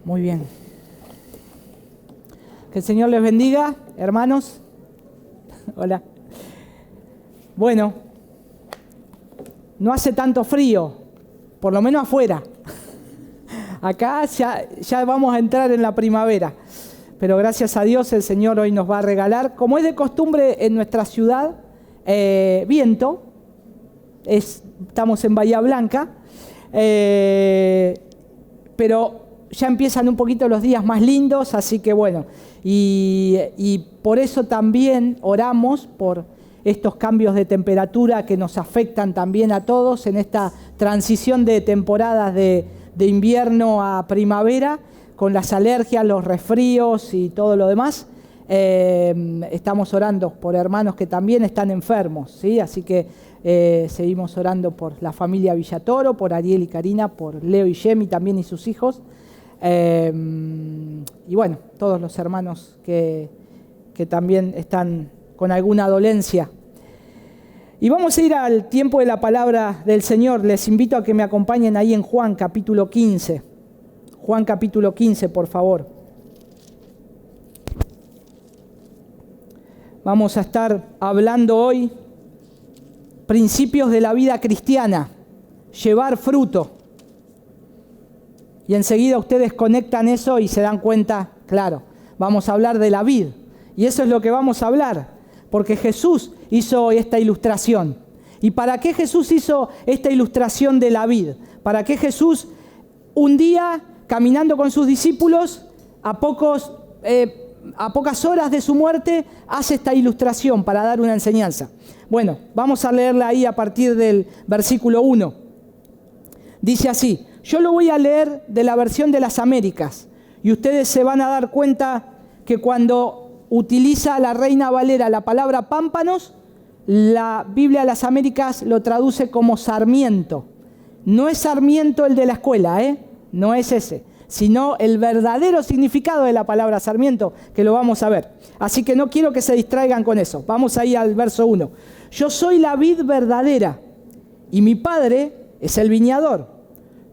Muy bien. Que el Señor les bendiga, hermanos. Hola. Bueno, no hace tanto frío, por lo menos afuera. Acá ya vamos a entrar en la primavera. Pero gracias a Dios el Señor hoy nos va a regalar, como es de costumbre en nuestra ciudad, viento. Estamos en Bahía Blanca. Pero ya empiezan un poquito los días más lindos, así que bueno, y por eso también oramos por estos cambios de temperatura que nos afectan también a todos en esta transición de temporadas de invierno a primavera, con las alergias, los resfríos y todo lo demás. Estamos orando por hermanos que también están enfermos, ¿sí? Así que seguimos orando por la familia Villatoro, por Ariel y Karina, por Leo y Yemi también y sus hijos. Y bueno, todos los hermanos que también están con alguna dolencia. Y vamos a ir al tiempo de la palabra del Señor. Les invito a que me acompañen ahí en Juan capítulo 15. Juan capítulo 15, por favor. Vamos a estar hablando hoy principios de la vida cristiana, llevar fruto. Y enseguida ustedes conectan eso y se dan cuenta, claro, vamos a hablar de la vid. Y eso es lo que vamos a hablar, porque Jesús hizo esta ilustración. ¿Y para qué Jesús hizo esta ilustración de la vid? ¿Para qué Jesús un día, caminando con sus discípulos, a pocas horas de su muerte, hace esta ilustración para dar una enseñanza? Bueno, vamos a leerla ahí a partir del versículo 1. Dice así: yo lo voy a leer de la versión de las Américas y ustedes se van a dar cuenta que cuando utiliza la Reina Valera la palabra pámpanos, la Biblia de las Américas lo traduce como sarmiento. No es sarmiento el de la escuela, no es ese, sino el verdadero significado de la palabra sarmiento, que lo vamos a ver. Así que no quiero que se distraigan con eso. Vamos ahí al verso 1. Yo soy la vid verdadera y mi Padre es el viñador.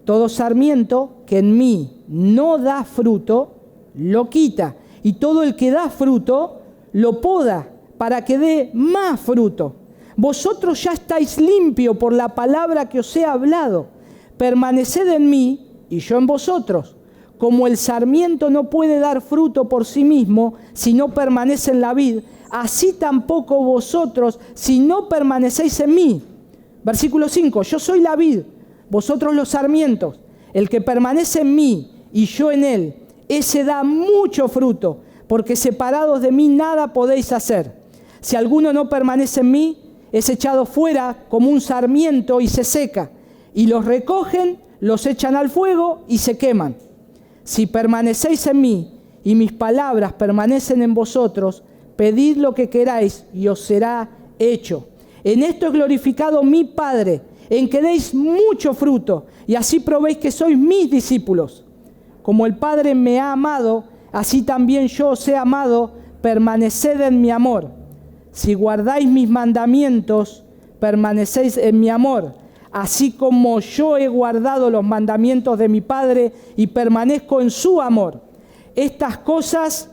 Todo sarmiento que en mí no da fruto, lo quita. Y todo el que da fruto, lo poda para que dé más fruto. Vosotros ya estáis limpios por la palabra que os he hablado. Permaneced en mí y yo en vosotros. Como el sarmiento no puede dar fruto por sí mismo si no permanece en la vid, así tampoco vosotros si no permanecéis en mí. Versículo 5. Yo soy la vid, vosotros los sarmientos. El que permanece en mí y yo en él, ese da mucho fruto, porque separados de mí nada podéis hacer. Si alguno no permanece en mí, es echado fuera como un sarmiento y se seca. Y los recogen, los echan al fuego y se queman. Si permanecéis en mí y mis palabras permanecen en vosotros, pedid lo que queráis y os será hecho. En esto es glorificado mi Padre, en que deis mucho fruto, y así probéis que sois mis discípulos. Como el Padre me ha amado, así también yo os he amado, permaneced en mi amor. Si guardáis mis mandamientos, permanecéis en mi amor, así como yo he guardado los mandamientos de mi Padre y permanezco en su amor. Estas cosas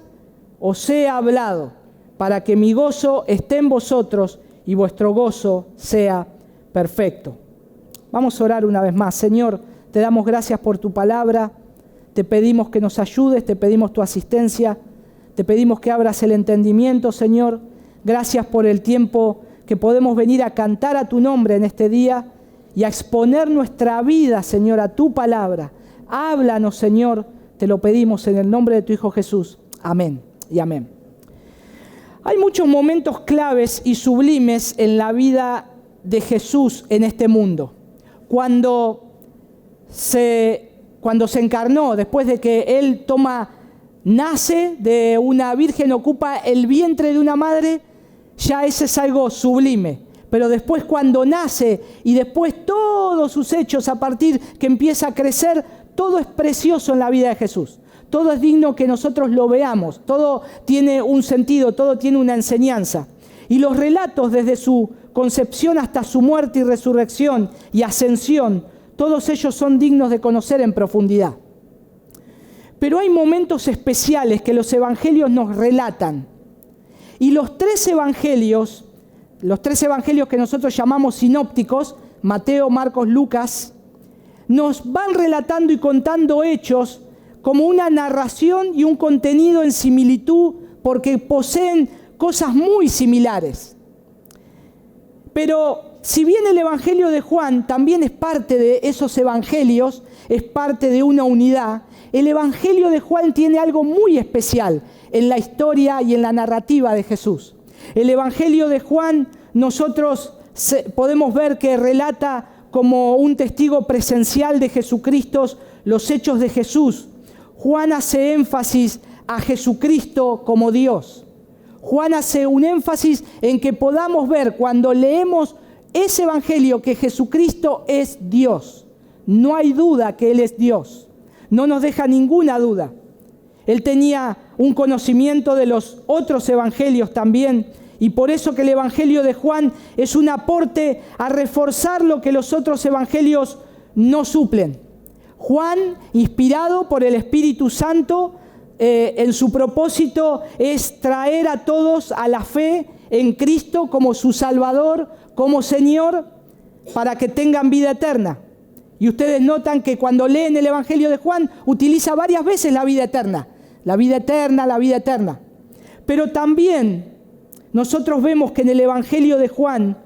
os he hablado, para que mi gozo esté en vosotros y vuestro gozo sea perfecto. Vamos a orar una vez más. Señor, te damos gracias por tu palabra. Te pedimos que nos ayudes, te pedimos tu asistencia, te pedimos que abras el entendimiento, Señor. Gracias por el tiempo que podemos venir a cantar a tu nombre en este día y a exponer nuestra vida, Señor, a tu palabra. Háblanos, Señor, te lo pedimos en el nombre de tu Hijo Jesús. Amén y amén. Hay muchos momentos claves y sublimes en la vida de Jesús en este mundo. Cuando se encarnó, después de que Él nace de una virgen, ocupa el vientre de una madre, ya ese es algo sublime. Pero después cuando nace y después todos sus hechos a partir que empieza a crecer, todo es precioso en la vida de Jesús. Todo es digno que nosotros lo veamos. Todo tiene un sentido, todo tiene una enseñanza. Y los relatos desde su concepción hasta su muerte y resurrección y ascensión, todos ellos son dignos de conocer en profundidad. Pero hay momentos especiales que los evangelios nos relatan. Y los tres evangelios que nosotros llamamos sinópticos, Mateo, Marcos, Lucas, nos van relatando y contando hechos como una narración y un contenido en similitud, porque poseen cosas muy similares. Pero si bien el Evangelio de Juan también es parte de esos evangelios, es parte de una unidad, el Evangelio de Juan tiene algo muy especial en la historia y en la narrativa de Jesús. El Evangelio de Juan nosotros podemos ver que relata como un testigo presencial de Jesucristo los hechos de Jesús. Juan hace énfasis a Jesucristo como Dios. Juan hace un énfasis en que podamos ver cuando leemos ese Evangelio que Jesucristo es Dios. No hay duda que Él es Dios. No nos deja ninguna duda. Él tenía un conocimiento de los otros evangelios también, y por eso que el Evangelio de Juan es un aporte a reforzar lo que los otros evangelios no suplen. Juan, inspirado por el Espíritu Santo, en su propósito es traer a todos a la fe en Cristo como su Salvador, como Señor, para que tengan vida eterna. Y ustedes notan que cuando leen el Evangelio de Juan, utiliza varias veces la vida eterna. La vida eterna, la vida eterna. Pero también nosotros vemos que en el Evangelio de Juan,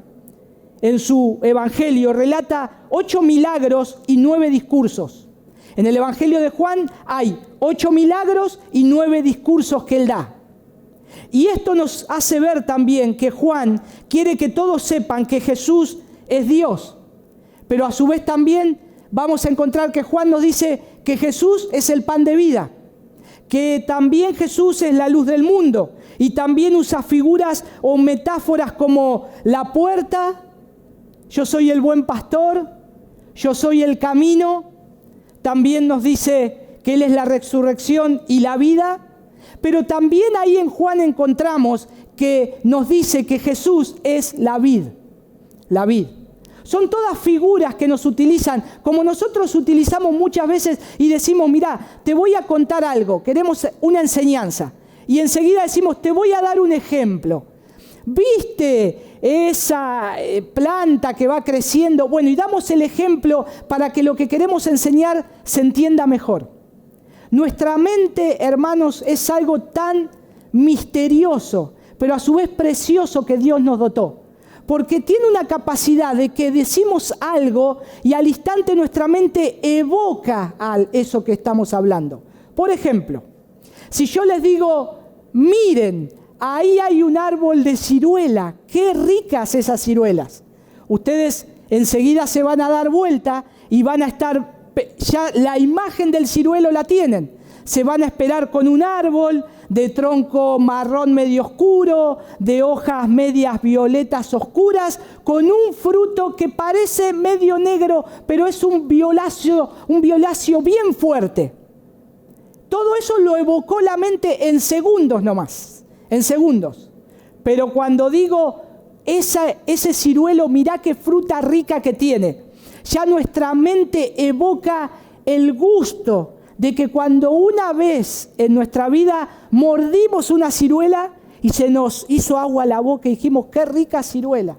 en su Evangelio, relata 8 milagros y 9 discursos. En el Evangelio de Juan hay 8 milagros y 9 discursos que él da. Y esto nos hace ver también que Juan quiere que todos sepan que Jesús es Dios. Pero a su vez también vamos a encontrar que Juan nos dice que Jesús es el pan de vida, que también Jesús es la luz del mundo, y también usa figuras o metáforas como la puerta, yo soy el buen pastor, yo soy el camino. También nos dice que Él es la resurrección y la vida, pero también ahí en Juan encontramos que nos dice que Jesús es la vid, la vid. Son todas figuras que nos utilizan, como nosotros utilizamos muchas veces y decimos, mirá, te voy a contar algo, queremos una enseñanza. Y enseguida decimos, te voy a dar un ejemplo. ¿Viste esa planta que va creciendo? Bueno, y damos el ejemplo para que lo que queremos enseñar se entienda mejor. Nuestra mente, hermanos, es algo tan misterioso, pero a su vez precioso que Dios nos dotó. Porque tiene una capacidad de que decimos algo y al instante nuestra mente evoca eso que estamos hablando. Por ejemplo, si yo les digo, miren, ahí hay un árbol de ciruela, qué ricas esas ciruelas. Ustedes enseguida se van a dar vuelta y van a estar, ya la imagen del ciruelo la tienen. Se van a esperar con un árbol de tronco marrón medio oscuro, de hojas medias violetas oscuras, con un fruto que parece medio negro, pero es un violáceo bien fuerte. Todo eso lo evocó la mente en segundos nomás, en segundos. Pero cuando digo, ese ciruelo, mirá qué fruta rica que tiene, ya nuestra mente evoca el gusto de que cuando una vez en nuestra vida mordimos una ciruela y se nos hizo agua a la boca y dijimos, qué rica ciruela.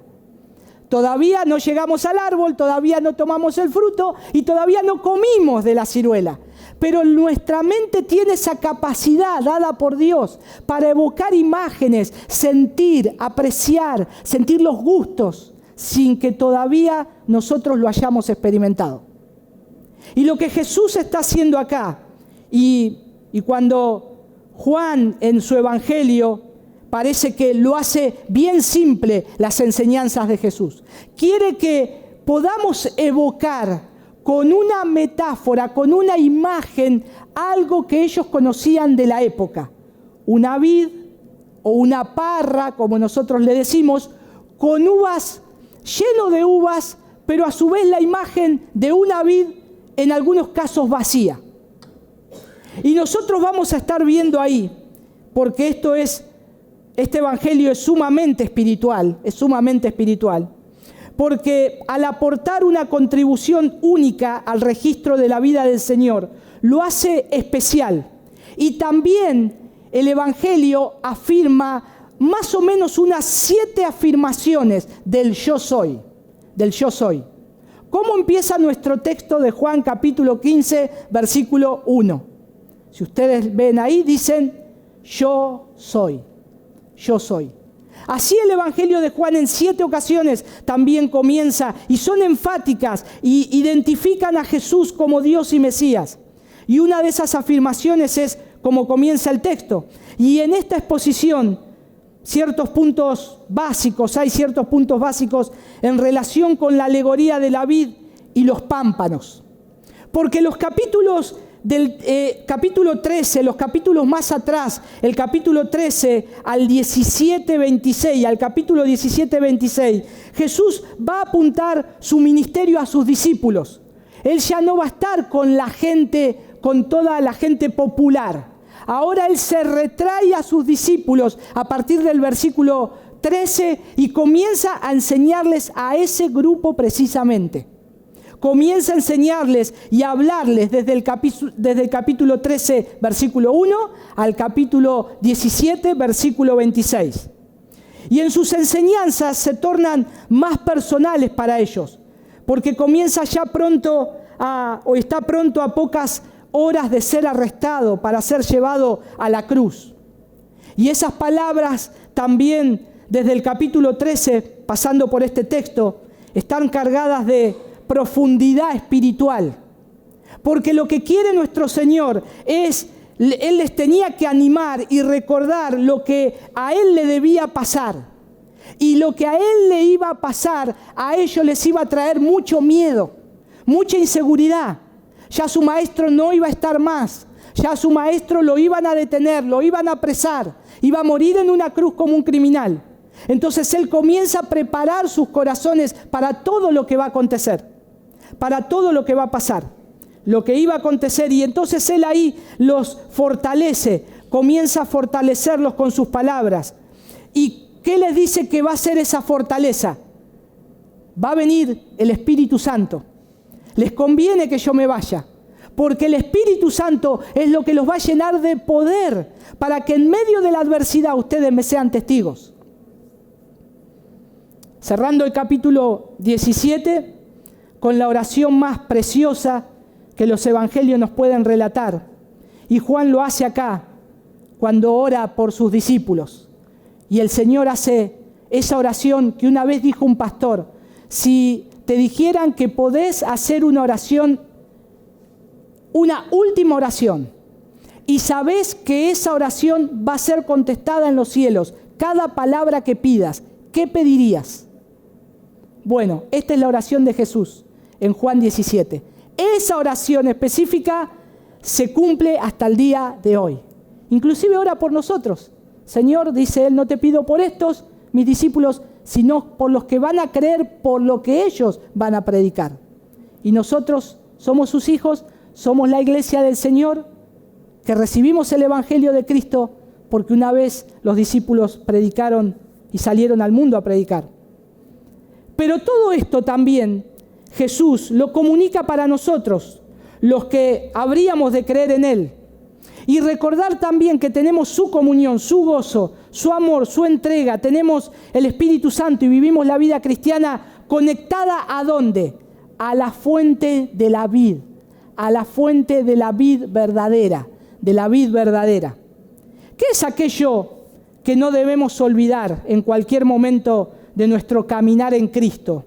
Todavía no llegamos al árbol, todavía no tomamos el fruto y todavía no comimos de la ciruela. Pero nuestra mente tiene esa capacidad dada por Dios para evocar imágenes, sentir, apreciar, sentir los gustos sin que todavía nosotros lo hayamos experimentado. Y lo que Jesús está haciendo acá, y cuando Juan en su Evangelio parece que lo hace bien simple las enseñanzas de Jesús, quiere que podamos evocar con una metáfora, con una imagen, algo que ellos conocían de la época. Una vid o una parra, como nosotros le decimos, con uvas, lleno de uvas, pero a su vez la imagen de una vid en algunos casos vacía. Y nosotros vamos a estar viendo ahí, porque este evangelio es sumamente espiritual, porque al aportar una contribución única al registro de la vida del Señor, lo hace especial. Y también el Evangelio afirma más o menos unas 7 afirmaciones del yo soy, del yo soy. ¿Cómo empieza nuestro texto de Juan capítulo 15, versículo 1? Si ustedes ven ahí, dicen, yo soy, yo soy. Así el Evangelio de Juan en 7 ocasiones también comienza y son enfáticas y identifican a Jesús como Dios y Mesías. Y una de esas afirmaciones es como comienza el texto. Y en esta exposición, hay ciertos puntos básicos en relación con la alegoría de la vid y los pámpanos. Porque los capítulos del capítulo 13, los capítulos más atrás, el capítulo 13 al 17:26, al capítulo 17:26, Jesús va a apuntar su ministerio a sus discípulos. Él ya no va a estar con la gente, con toda la gente popular. Ahora Él se retrae a sus discípulos a partir del versículo 13 y comienza a enseñarles a ese grupo precisamente. Comienza a enseñarles y a hablarles desde el capítulo 13, versículo 1, al capítulo 17, versículo 26. Y en sus enseñanzas se tornan más personales para ellos, porque comienza ya pronto está pronto a pocas horas de ser arrestado para ser llevado a la cruz. Y esas palabras también desde el capítulo 13, pasando por este texto, están cargadas de profundidad espiritual. Porque lo que quiere nuestro Señor es, Él les tenía que animar y recordar lo que a Él le debía pasar. Y lo que a Él le iba a pasar, a ellos les iba a traer mucho miedo, mucha inseguridad. Ya su maestro no iba a estar más. Ya su maestro lo iban a detener, lo iban a apresar. Iba a morir en una cruz como un criminal. Entonces Él comienza a preparar sus corazones para todo lo que va a acontecer. Para todo lo que va a pasar. Lo que iba a acontecer. Y entonces Él ahí los fortalece. Comienza a fortalecerlos con sus palabras. ¿Y qué les dice que va a ser esa fortaleza? Va a venir el Espíritu Santo. Les conviene que yo me vaya, porque el Espíritu Santo es lo que los va a llenar de poder para que en medio de la adversidad ustedes me sean testigos. Cerrando el capítulo 17 con la oración más preciosa que los evangelios nos pueden relatar. Y Juan lo hace acá cuando ora por sus discípulos. Y el Señor hace esa oración que una vez dijo un pastor: si te dijeran que podés hacer una oración, una última oración, y sabés que esa oración va a ser contestada en los cielos, cada palabra que pidas, ¿qué pedirías? Bueno, esta es la oración de Jesús en Juan 17. Esa oración específica se cumple hasta el día de hoy. Inclusive ora por nosotros. Señor, dice Él, no te pido por estos, mis discípulos, sino por los que van a creer por lo que ellos van a predicar. Y nosotros somos sus hijos, somos la iglesia del Señor, que recibimos el Evangelio de Cristo porque una vez los discípulos predicaron y salieron al mundo a predicar. Pero todo esto también Jesús lo comunica para nosotros, los que habríamos de creer en Él. Y recordar también que tenemos su comunión, su gozo, su amor, su entrega. Tenemos el Espíritu Santo y vivimos la vida cristiana conectada ¿a dónde? A la fuente de la vid, a la fuente de la vid verdadera, de la vid verdadera. ¿Qué es aquello que no debemos olvidar en cualquier momento de nuestro caminar en Cristo?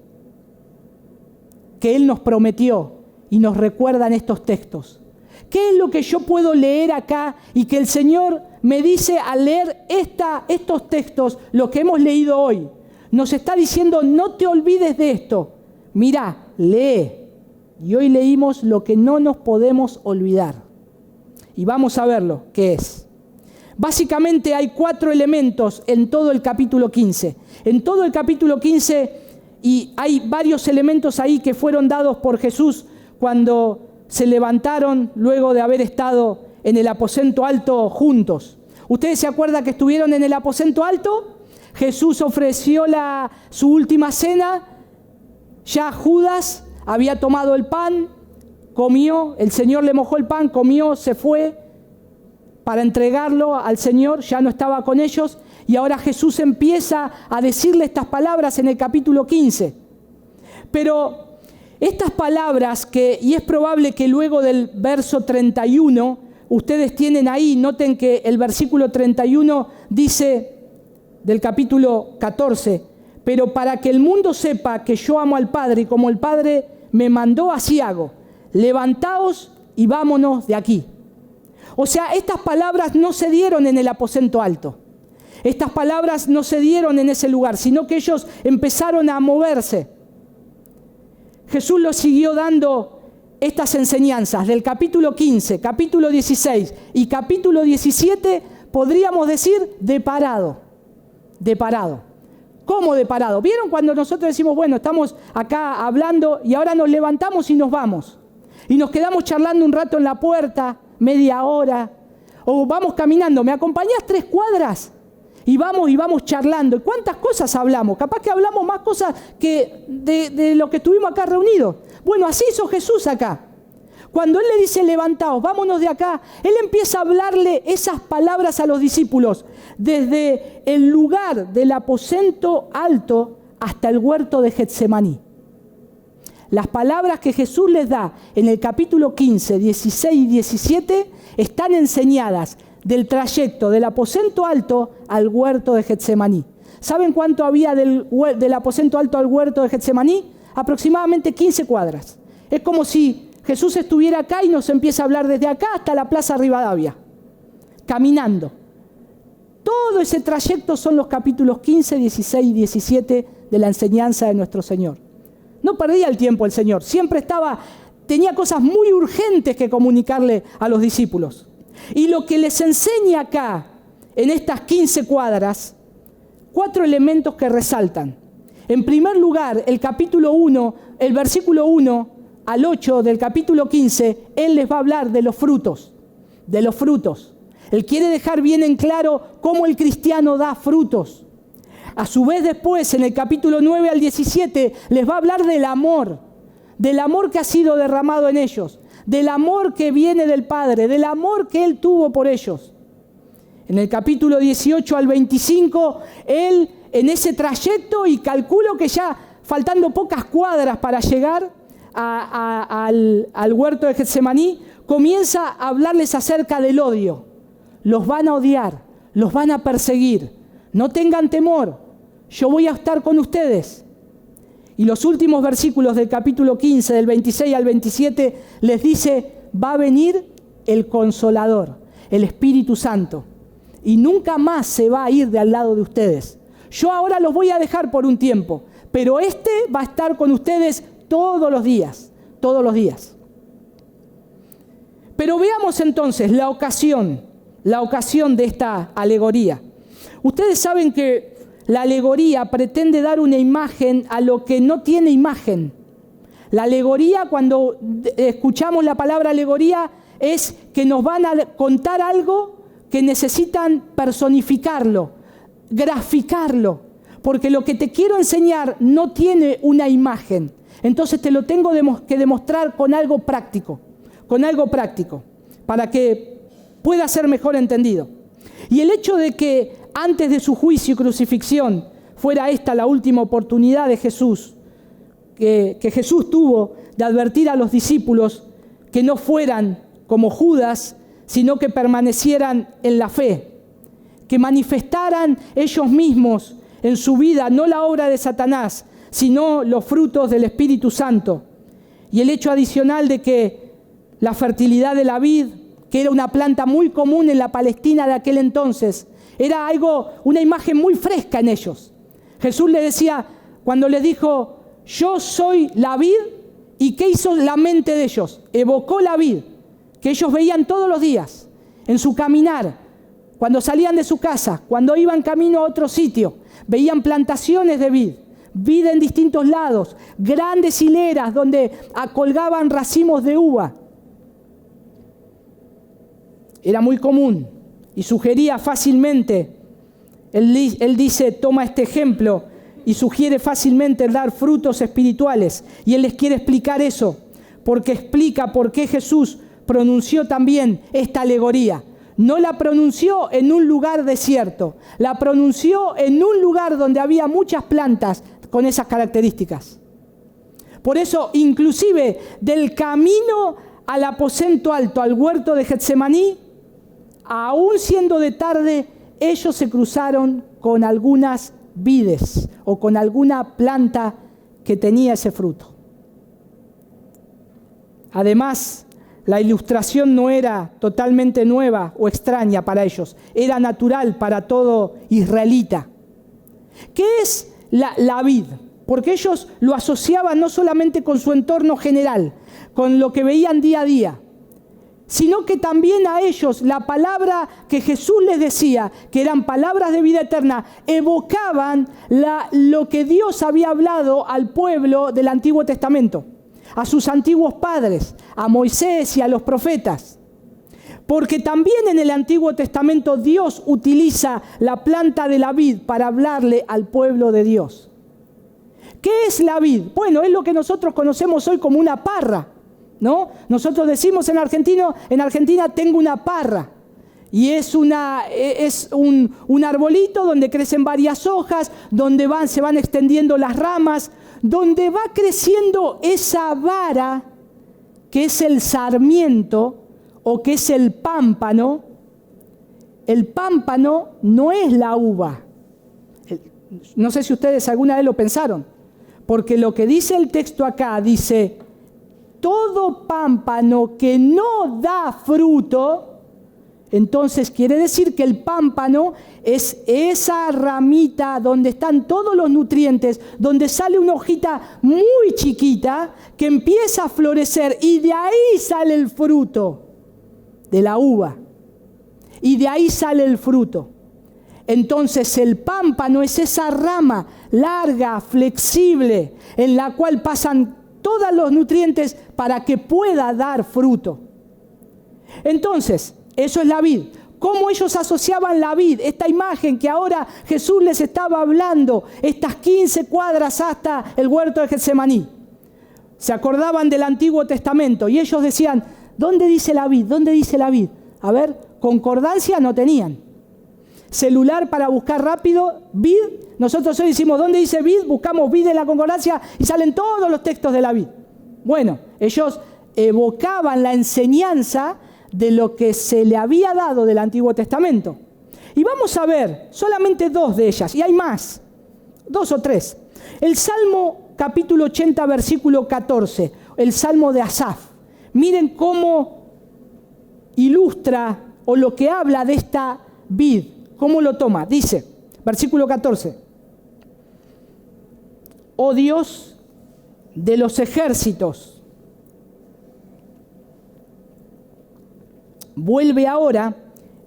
Que Él nos prometió y nos recuerda en estos textos. ¿Qué es lo que yo puedo leer acá y que el Señor me dice al leer estos textos, lo que hemos leído hoy? Nos está diciendo, no te olvides de esto. Mira, lee. Y hoy leímos lo que no nos podemos olvidar. Y vamos a verlo, ¿qué es? Básicamente hay 4 elementos en todo el capítulo 15. En todo el capítulo 15, y hay varios elementos ahí que fueron dados por Jesús cuando se levantaron luego de haber estado en el aposento alto juntos. ¿Ustedes se acuerdan que estuvieron en el aposento alto? Jesús ofreció su última cena. Ya Judas había tomado el pan, comió, el Señor le mojó el pan, comió, se fue para entregarlo al Señor, ya no estaba con ellos, y ahora Jesús empieza a decirle estas palabras en el capítulo 15. Pero estas palabras, y es probable que luego del verso 31, ustedes tienen ahí, noten que el versículo 31 dice del capítulo 14, pero para que el mundo sepa que yo amo al Padre y como el Padre me mandó, así hago. Levantaos y vámonos de aquí. O sea, estas palabras no se dieron en el aposento alto. Estas palabras no se dieron en ese lugar, sino que ellos empezaron a moverse. Jesús los siguió dando estas enseñanzas del capítulo 15, capítulo 16 y capítulo 17, podríamos decir de parado. De parado. ¿Cómo de parado? ¿Vieron cuando nosotros decimos, bueno, estamos acá hablando y ahora nos levantamos y nos vamos? Y nos quedamos charlando un rato en la puerta, media hora, o vamos caminando, ¿me acompañás 3 cuadras? Y vamos charlando. ¿Y cuántas cosas hablamos? Capaz que hablamos más cosas que de lo que estuvimos acá reunidos. Bueno, así hizo Jesús acá. Cuando Él le dice, levantaos, vámonos de acá, Él empieza a hablarle esas palabras a los discípulos, desde el lugar del aposento alto hasta el huerto de Getsemaní. Las palabras que Jesús les da en el capítulo 15, 16 y 17 están enseñadas del trayecto del aposento alto al huerto de Getsemaní. ¿Saben cuánto había del aposento alto al huerto de Getsemaní? Aproximadamente 15 cuadras. Es como si Jesús estuviera acá y nos empieza a hablar desde acá hasta la Plaza Rivadavia, caminando. Todo ese trayecto son los capítulos 15, 16 y 17 de la enseñanza de nuestro Señor. No perdía el tiempo el Señor, siempre tenía cosas muy urgentes que comunicarle a los discípulos. Y lo que les enseña acá, en estas 15 cuadras, 4 elementos que resaltan. En primer lugar, el capítulo 1, el versículo 1 al 8 del capítulo 15, Él les va a hablar de los frutos, de los frutos. Él quiere dejar bien en claro cómo el cristiano da frutos. A su vez después, en el capítulo 9 al 17, les va a hablar del amor que ha sido derramado en ellos, del amor que viene del Padre, del amor que Él tuvo por ellos. En el capítulo 18 al 25, Él en ese trayecto, y calculo que ya faltando pocas cuadras para llegar al huerto de Getsemaní, comienza a hablarles acerca del odio. Los van a odiar, los van a perseguir. No tengan temor, yo voy a estar con ustedes. Y los últimos versículos del capítulo 15, del 26 al 27, les dice, va a venir el Consolador, el Espíritu Santo, y nunca más se va a ir de al lado de ustedes. Yo ahora los voy a dejar por un tiempo, pero este va a estar con ustedes todos los días, todos los días. Pero veamos entonces la ocasión de esta alegoría. Ustedes saben que la alegoría pretende dar una imagen a lo que no tiene imagen. La alegoría, cuando escuchamos la palabra alegoría, es que nos van a contar algo que necesitan personificarlo, graficarlo, porque lo que te quiero enseñar no tiene una imagen. Entonces te lo tengo que demostrar con algo práctico, para que pueda ser mejor entendido. Y el hecho de que antes de su juicio y crucifixión fuera esta la última oportunidad de Jesús, que Jesús tuvo de advertir a los discípulos que no fueran como Judas, sino que permanecieran en la fe, que manifestaran ellos mismos en su vida no la obra de Satanás, sino los frutos del Espíritu Santo. Y el hecho adicional de que la fertilidad de la vid, que era una planta muy común en la Palestina de aquel entonces, era una imagen muy fresca en ellos. Jesús les decía, cuando les dijo, yo soy la vid, ¿y qué hizo la mente de ellos? Evocó la vid, que ellos veían todos los días, en su caminar, cuando salían de su casa, cuando iban camino a otro sitio, veían plantaciones de vid en distintos lados, grandes hileras donde colgaban racimos de uva. Era muy común y sugería fácilmente, él dice, toma este ejemplo y sugiere fácilmente dar frutos espirituales. Y él les quiere explicar eso, porque explica por qué Jesús pronunció también esta alegoría. no la pronunció en un lugar desierto, la pronunció en un lugar donde había muchas plantas con esas características. Por eso, inclusive, del camino al aposento alto, al huerto de Getsemaní, aún siendo de tarde, ellos se cruzaron con algunas vides o con alguna planta que tenía ese fruto. Además, la ilustración no era totalmente nueva o extraña para ellos, era natural para todo israelita. ¿Qué es la vid? Porque ellos lo asociaban no solamente con su entorno general, con lo que veían día a día, sino que también a ellos la palabra que Jesús les decía, que eran palabras de vida eterna, evocaban lo que Dios había hablado al pueblo del Antiguo Testamento, a sus antiguos padres, a Moisés y a los profetas. Porque también en el Antiguo Testamento Dios utiliza la planta de la vid para hablarle al pueblo de Dios. ¿Qué es la vid? Bueno, es lo que nosotros conocemos hoy como una parra, ¿no? Nosotros decimos en Argentina tengo una parra. Y es un arbolito donde crecen varias hojas, donde se van extendiendo las ramas, donde va creciendo esa vara que es el sarmiento o que es el pámpano. El pámpano no es la uva. No sé si ustedes alguna vez lo pensaron. Porque lo que dice el texto acá, dice, todo pámpano que no da fruto, entonces quiere decir que el pámpano es esa ramita donde están todos los nutrientes, donde sale una hojita muy chiquita que empieza a florecer y de ahí sale el fruto de la uva. Y de ahí sale el fruto. Entonces el pámpano es esa rama larga, flexible, en la cual pasan todos los nutrientes para que pueda dar fruto. Entonces, eso es la vid. ¿Cómo ellos asociaban la vid? Esta imagen que ahora Jesús les estaba hablando, estas 15 cuadras hasta el huerto de Getsemaní. Se acordaban del Antiguo Testamento y ellos decían, ¿dónde dice la vid? ¿Dónde dice la vid? A ver, concordancia no tenían. Celular para buscar rápido, vid. Nosotros hoy decimos, ¿dónde dice vid? Buscamos vid en la concordancia y salen todos los textos de la vid. Bueno, ellos evocaban la enseñanza de lo que se le había dado del Antiguo Testamento. Y vamos a ver solamente dos de ellas, y hay más, 2 o 3. El Salmo capítulo 80, versículo 14, el Salmo de Asaf. Miren cómo ilustra o lo que habla de esta vid. ¿Cómo lo toma? Dice, versículo 14. Oh Dios de los ejércitos, vuelve ahora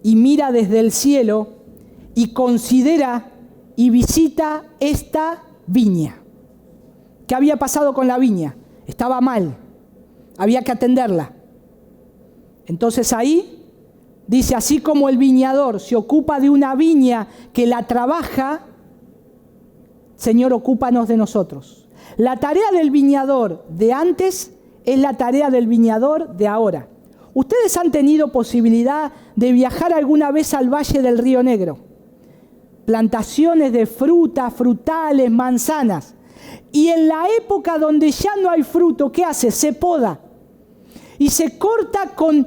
y mira desde el cielo y considera y visita esta viña. ¿Qué había pasado con la viña? Estaba mal, había que atenderla. Entonces ahí dice, así como el viñador se ocupa de una viña que la trabaja, Señor, ocúpanos de nosotros. La tarea del viñador de antes es la tarea del viñador de ahora. ¿Ustedes han tenido posibilidad de viajar alguna vez al Valle del Río Negro? Plantaciones de frutas, frutales, manzanas. Y en la época donde ya no hay fruto, ¿qué hace? Se poda. Y se corta con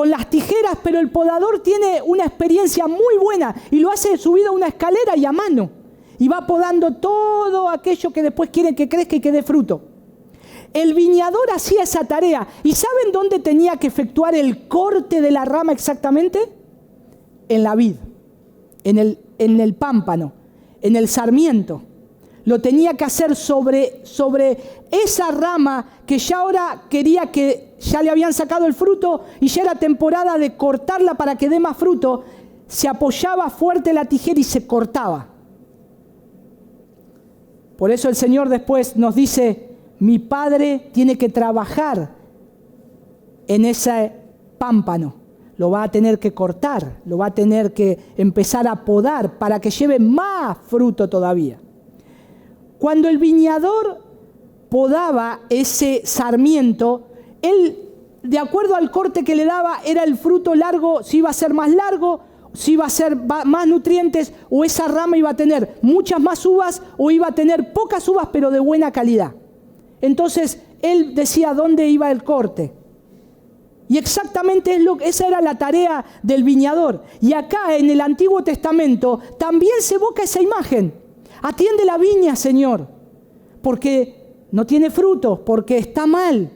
las tijeras, pero el podador tiene una experiencia muy buena y lo hace subido a una escalera y a mano. Y va podando todo aquello que después quieren que crezca y que dé fruto. El viñador hacía esa tarea. ¿Y saben dónde tenía que efectuar el corte de la rama exactamente? En la vid, en el pámpano, en el sarmiento. Lo tenía que hacer sobre esa rama que ya ahora quería que ya le habían sacado el fruto y ya era temporada de cortarla para que dé más fruto. Se apoyaba fuerte la tijera y se cortaba. Por eso el Señor después nos dice, mi Padre tiene que trabajar en ese pámpano. Lo va a tener que cortar, lo va a tener que empezar a podar para que lleve más fruto todavía. Cuando el viñador podaba ese sarmiento, él de acuerdo al corte que le daba, era el fruto largo, si iba a ser más largo, si iba a ser más nutrientes, o esa rama iba a tener muchas más uvas, o iba a tener pocas uvas, pero de buena calidad. Entonces, él decía dónde iba el corte. Y exactamente esa era la tarea del viñador. Y acá en el Antiguo Testamento también se evoca esa imagen. Atiende la viña, Señor, porque no tiene frutos, porque está mal.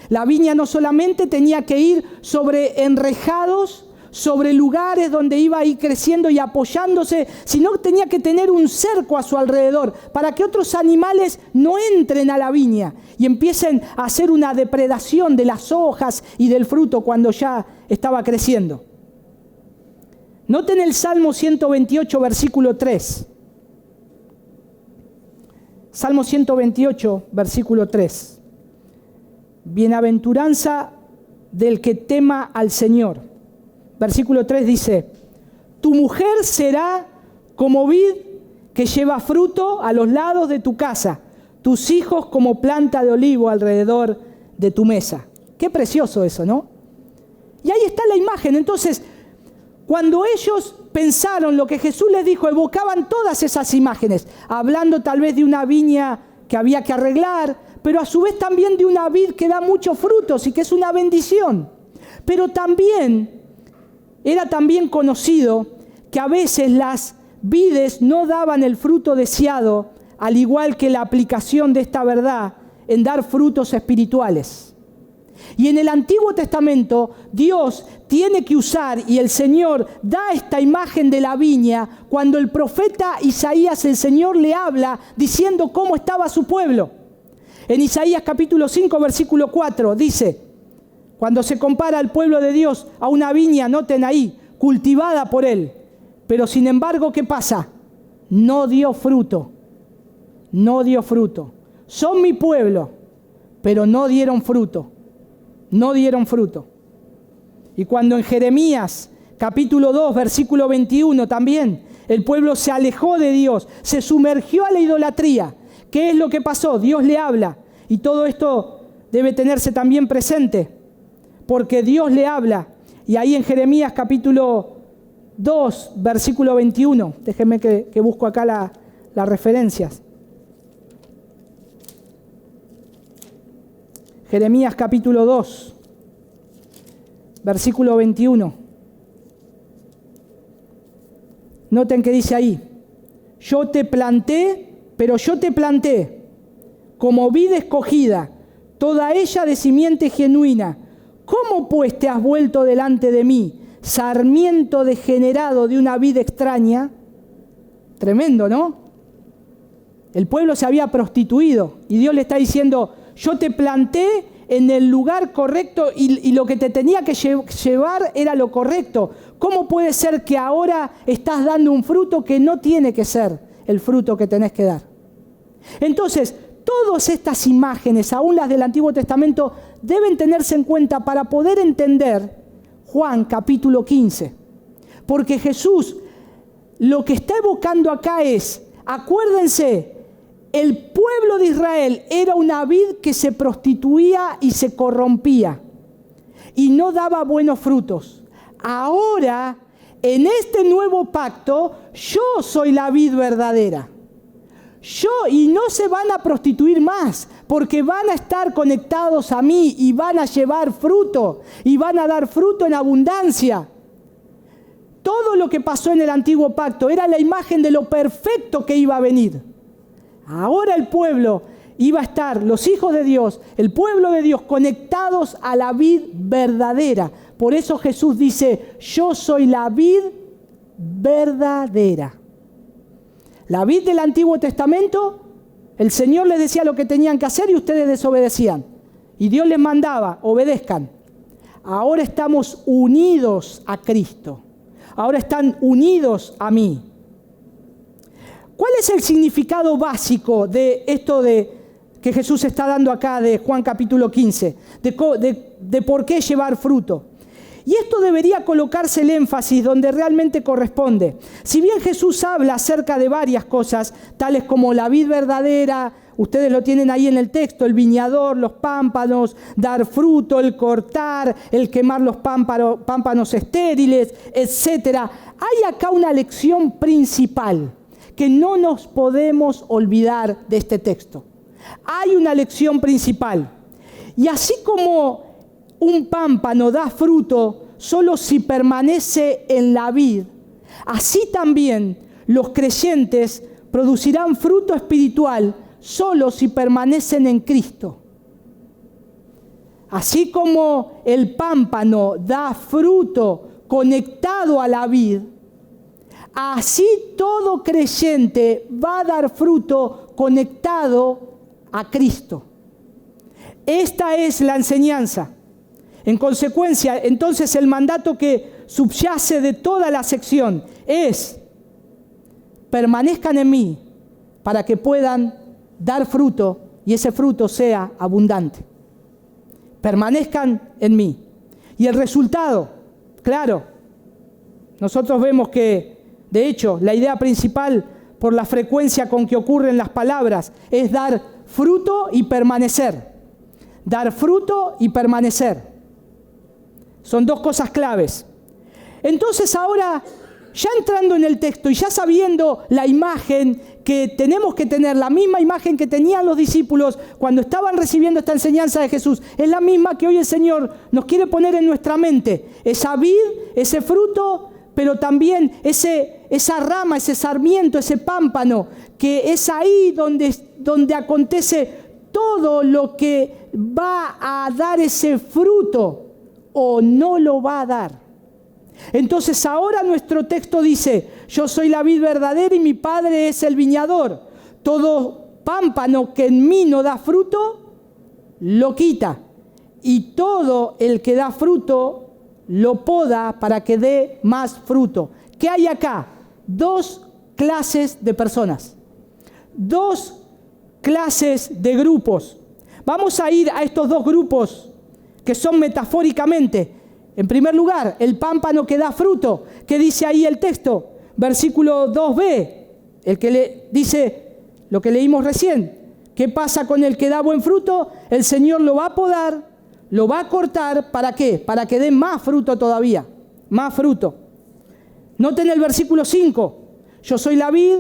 La viña no solamente tenía que ir sobre enrejados, sobre lugares donde iba a ir creciendo y apoyándose, sino que tenía que tener un cerco a su alrededor para que otros animales no entren a la viña y empiecen a hacer una depredación de las hojas y del fruto cuando ya estaba creciendo. Noten el Salmo 128, versículo 3. Salmo 128, versículo 3. Bienaventuranza del que tema al Señor. Versículo 3 dice: tu mujer será como vid que lleva fruto a los lados de tu casa, tus hijos como planta de olivo alrededor de tu mesa. Qué precioso eso, ¿no? Y ahí está la imagen. Entonces, cuando ellos pensaron lo que Jesús les dijo, evocaban todas esas imágenes, hablando tal vez de una viña que había que arreglar, pero a su vez también de una vid que da muchos frutos y que es una bendición. Pero era también conocido que a veces las vides no daban el fruto deseado, al igual que la aplicación de esta verdad en dar frutos espirituales. Y en el Antiguo Testamento Dios tiene que usar, y el Señor da esta imagen de la viña cuando el profeta Isaías, el Señor le habla diciendo cómo estaba su pueblo. En Isaías capítulo 5, versículo 4 dice: cuando se compara al pueblo de Dios a una viña, noten ahí, cultivada por Él, pero sin embargo, ¿qué pasa? No dio fruto, no dio fruto. Son mi pueblo, pero no dieron fruto, no dieron fruto. Y cuando en Jeremías capítulo 2, versículo 21 también, el pueblo se alejó de Dios, se sumergió a la idolatría. ¿Qué es lo que pasó? Dios le habla, y todo esto debe tenerse también presente, porque Dios le habla. Y ahí en Jeremías capítulo 2, versículo 21, déjenme que busco acá las referencias. Jeremías capítulo 2, versículo 21. Noten que dice ahí: yo te planté, pero yo te planté como vid escogida, toda ella de simiente genuina. ¿Cómo pues te has vuelto delante de mí, sarmiento degenerado de una vid extraña? Tremendo, ¿no? El pueblo se había prostituido y Dios le está diciendo: yo te planté en el lugar correcto y lo que te tenía que llevar era lo correcto. ¿Cómo puede ser que ahora estás dando un fruto que no tiene que ser el fruto que tenés que dar? Entonces, todas estas imágenes, aún las del Antiguo Testamento, deben tenerse en cuenta para poder entender Juan capítulo 15. Porque Jesús lo que está evocando acá es, acuérdense, el pueblo de Israel era una vid que se prostituía y se corrompía y no daba buenos frutos. Ahora, en este nuevo pacto, yo soy la vid verdadera. Y no se van a prostituir más, porque van a estar conectados a mí y van a llevar fruto, y van a dar fruto en abundancia. Todo lo que pasó en el antiguo pacto era la imagen de lo perfecto que iba a venir. Ahora el pueblo iba a estar, los hijos de Dios, el pueblo de Dios, conectados a la vid verdadera. Por eso Jesús dice: yo soy la vid verdadera. La vid del Antiguo Testamento, el Señor les decía lo que tenían que hacer y ustedes desobedecían. Y Dios les mandaba: obedezcan. Ahora estamos unidos a Cristo. Ahora están unidos a mí. ¿Cuál es el significado básico de esto que Jesús está dando acá de Juan capítulo 15? De por qué llevar fruto. Y esto debería colocarse el énfasis donde realmente corresponde. Si bien Jesús habla acerca de varias cosas, tales como la vid verdadera ustedes lo tienen ahí en el texto, el viñador, los pámpanos, dar fruto, el cortar, el quemar los pámpanos estériles, etc. Hay acá una lección principal que no nos podemos olvidar de este texto. Hay una lección principal. Y así como un pámpano da fruto solo si permanece en la vid, así también los creyentes producirán fruto espiritual solo si permanecen en Cristo. Así como el pámpano da fruto conectado a la vid, así todo creyente va a dar fruto conectado a Cristo. Esta es la enseñanza. En consecuencia, entonces el mandato que subyace de toda la sección es: permanezcan en mí para que puedan dar fruto y ese fruto sea abundante. Permanezcan en mí. Y el resultado, claro, nosotros vemos que, de hecho, la idea principal por la frecuencia con que ocurren las palabras es dar fruto y permanecer. Dar fruto y permanecer. Son dos cosas claves. Entonces ahora, ya entrando en el texto y ya sabiendo la imagen que tenemos que tener, la misma imagen que tenían los discípulos cuando estaban recibiendo esta enseñanza de Jesús, es la misma que hoy el Señor nos quiere poner en nuestra mente. Esa vid, ese fruto, pero también esa rama, ese sarmiento, ese pámpano, que es ahí donde acontece todo lo que va a dar ese fruto o no lo va a dar. Entonces ahora nuestro texto dice: yo soy la vid verdadera y mi Padre es el viñador. Todo pámpano que en mí no da fruto, lo quita. Y todo el que da fruto, lo poda para que dé más fruto. ¿Qué hay acá? Dos clases de personas. Dos clases de grupos. Vamos a ir a estos dos grupos que son metafóricamente. En primer lugar, el pámpano que da fruto. ¿Qué dice ahí el texto? Versículo 2b, el que le dice lo que leímos recién. ¿Qué pasa con el que da buen fruto? El Señor lo va a podar, lo va a cortar. ¿Para qué? Para que dé más fruto todavía. Más fruto. Noten el versículo 5. Yo soy la vid,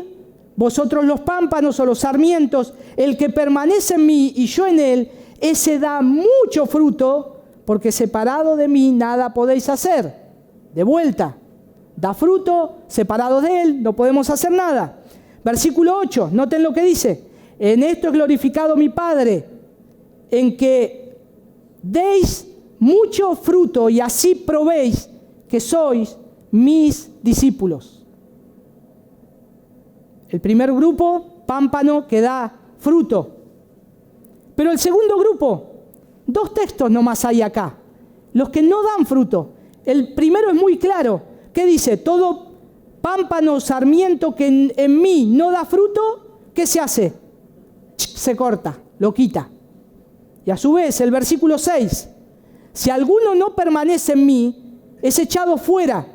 vosotros los pámpanos o los sarmientos. El que permanece en mí y yo en él, ese da mucho fruto, porque separado de mí nada podéis hacer. De vuelta, da fruto, separados de él no podemos hacer nada. Versículo 8, noten lo que dice: en esto es glorificado mi Padre, en que deis mucho fruto y así probéis que sois mis discípulos. El primer grupo, pámpano que da fruto. Pero el segundo grupo, dos textos nomás hay acá, los que no dan fruto. El primero es muy claro. ¿Qué dice? Todo pámpano, sarmiento que en mí no da fruto, ¿qué se hace? Se corta, lo quita. Y a su vez, el versículo 6, si alguno no permanece en mí, es echado fuera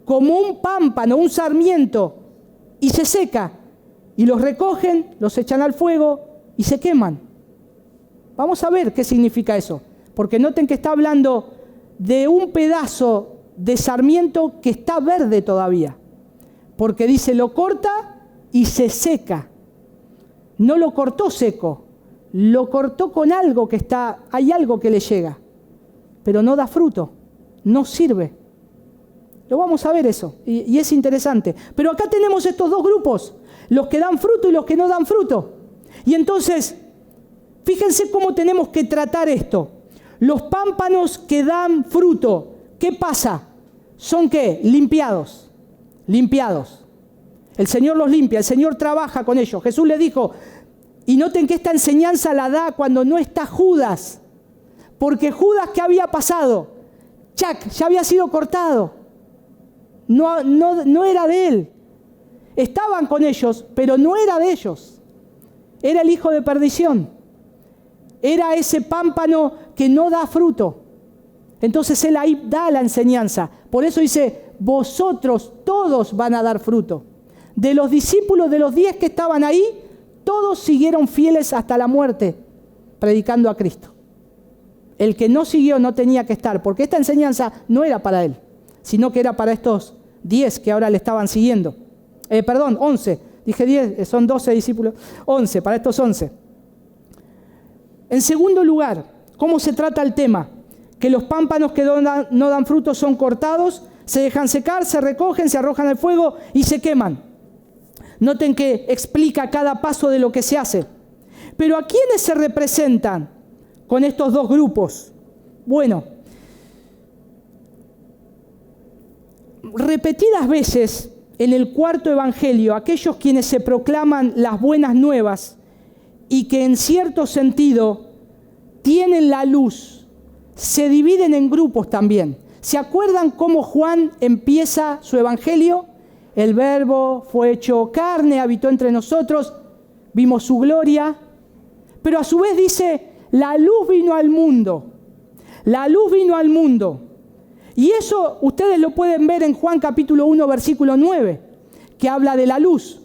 como un pámpano, un sarmiento, y se seca. Y los recogen, los echan al fuego y se queman. Vamos a ver qué significa eso, porque noten que está hablando de un pedazo de sarmiento que está verde todavía, porque dice lo corta y se seca. No lo cortó seco, lo cortó con algo que está, hay algo que le llega, pero no da fruto, no sirve. Lo vamos a ver eso, y es interesante. Pero acá tenemos estos dos grupos, los que dan fruto y los que no dan fruto. Y entonces, fíjense cómo tenemos que tratar esto. Los pámpanos que dan fruto, ¿qué pasa? ¿Son qué? Limpiados. Limpiados. El Señor los limpia, el Señor trabaja con ellos. Jesús les dijo, y noten que esta enseñanza la da cuando no está Judas. Porque Judas, ¿qué había pasado? Ya había sido cortado. No era de él. Estaban con ellos, pero no era de ellos. Era el hijo de perdición. Era ese pámpano que no da fruto. Entonces él ahí da la enseñanza. Por eso dice, vosotros todos van a dar fruto. De los discípulos, de los 10 que estaban ahí, todos siguieron fieles hasta la muerte, predicando a Cristo. El que no siguió no tenía que estar, porque esta enseñanza no era para él, sino que era para estos 10 que ahora le estaban siguiendo. 11. Dije 10, son 12 discípulos. 11, para estos 11. En segundo lugar, ¿cómo se trata el tema? Que los pámpanos que no dan frutos son cortados, se dejan secar, se recogen, se arrojan al fuego y se queman. Noten que explica cada paso de lo que se hace. Pero ¿a quiénes se representan con estos dos grupos? Bueno, repetidas veces en el cuarto evangelio, aquellos quienes se proclaman las buenas nuevas y que en cierto sentido tienen la luz, se dividen en grupos también. ¿Se acuerdan cómo Juan empieza su evangelio? El Verbo fue hecho carne, habitó entre nosotros, vimos su gloria, pero a su vez dice, la luz vino al mundo. La luz vino al mundo. Y eso ustedes lo pueden ver en Juan capítulo 1, versículo 9, que habla de la luz.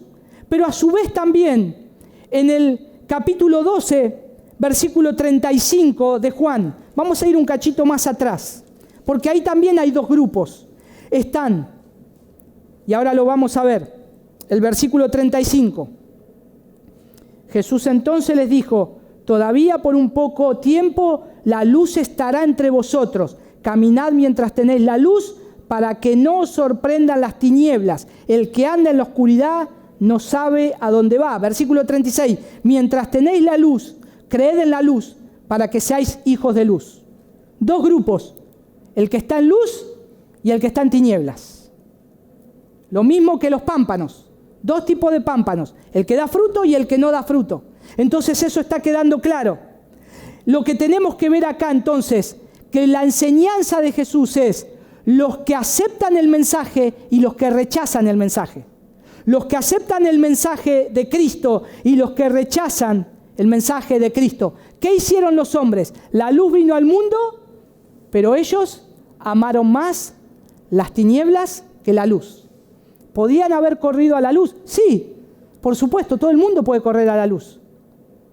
Pero a su vez también en el capítulo 12, versículo 35 de Juan. Vamos a ir un cachito más atrás, porque ahí también hay dos grupos. Están, y ahora lo vamos a ver, el versículo 35. Jesús entonces les dijo, todavía por un poco tiempo la luz estará entre vosotros. Caminad mientras tenéis la luz, para que no os sorprendan las tinieblas. El que anda en la oscuridad no sabe a dónde va. Versículo 36. Mientras tenéis la luz, creed en la luz, para que seáis hijos de luz. Dos grupos, el que está en luz y el que está en tinieblas. Lo mismo que los pámpanos. Dos tipos de pámpanos, el que da fruto y el que no da fruto. Entonces eso está quedando claro. Lo que tenemos que ver acá entonces, que la enseñanza de Jesús es los que aceptan el mensaje y los que rechazan el mensaje. Los que aceptan el mensaje de Cristo y los que rechazan el mensaje de Cristo. ¿Qué hicieron los hombres? La luz vino al mundo, pero ellos amaron más las tinieblas que la luz. ¿Podían haber corrido a la luz? Sí, por supuesto, todo el mundo puede correr a la luz.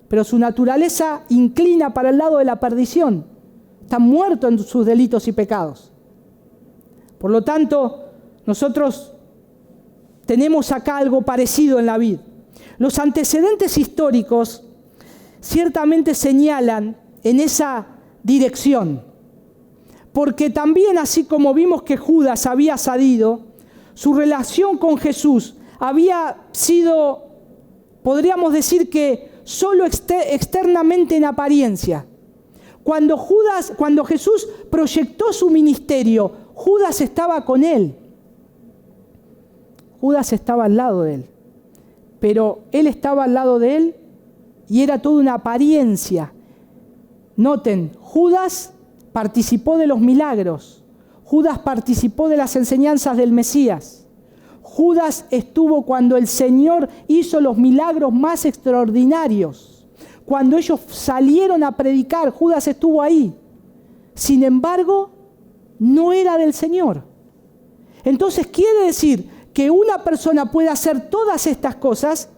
Pero su naturaleza inclina para el lado de la perdición. Están muertos en sus delitos y pecados. Por lo tanto, nosotros tenemos acá algo parecido en la vid. Los antecedentes históricos ciertamente señalan en esa dirección. Porque también, así como vimos que Judas había cedido, su relación con Jesús había sido, podríamos decir que solo externamente en apariencia. Cuando Jesús proyectó su ministerio, Judas estaba con él. Judas estaba al lado de él. Pero él estaba al lado de él y era toda una apariencia. Noten, Judas participó de los milagros. Judas participó de las enseñanzas del Mesías. Judas estuvo cuando el Señor hizo los milagros más extraordinarios. Cuando ellos salieron a predicar, Judas estuvo ahí. Sin embargo, no era del Señor. Entonces quiere decir que una persona puede hacer todas estas cosas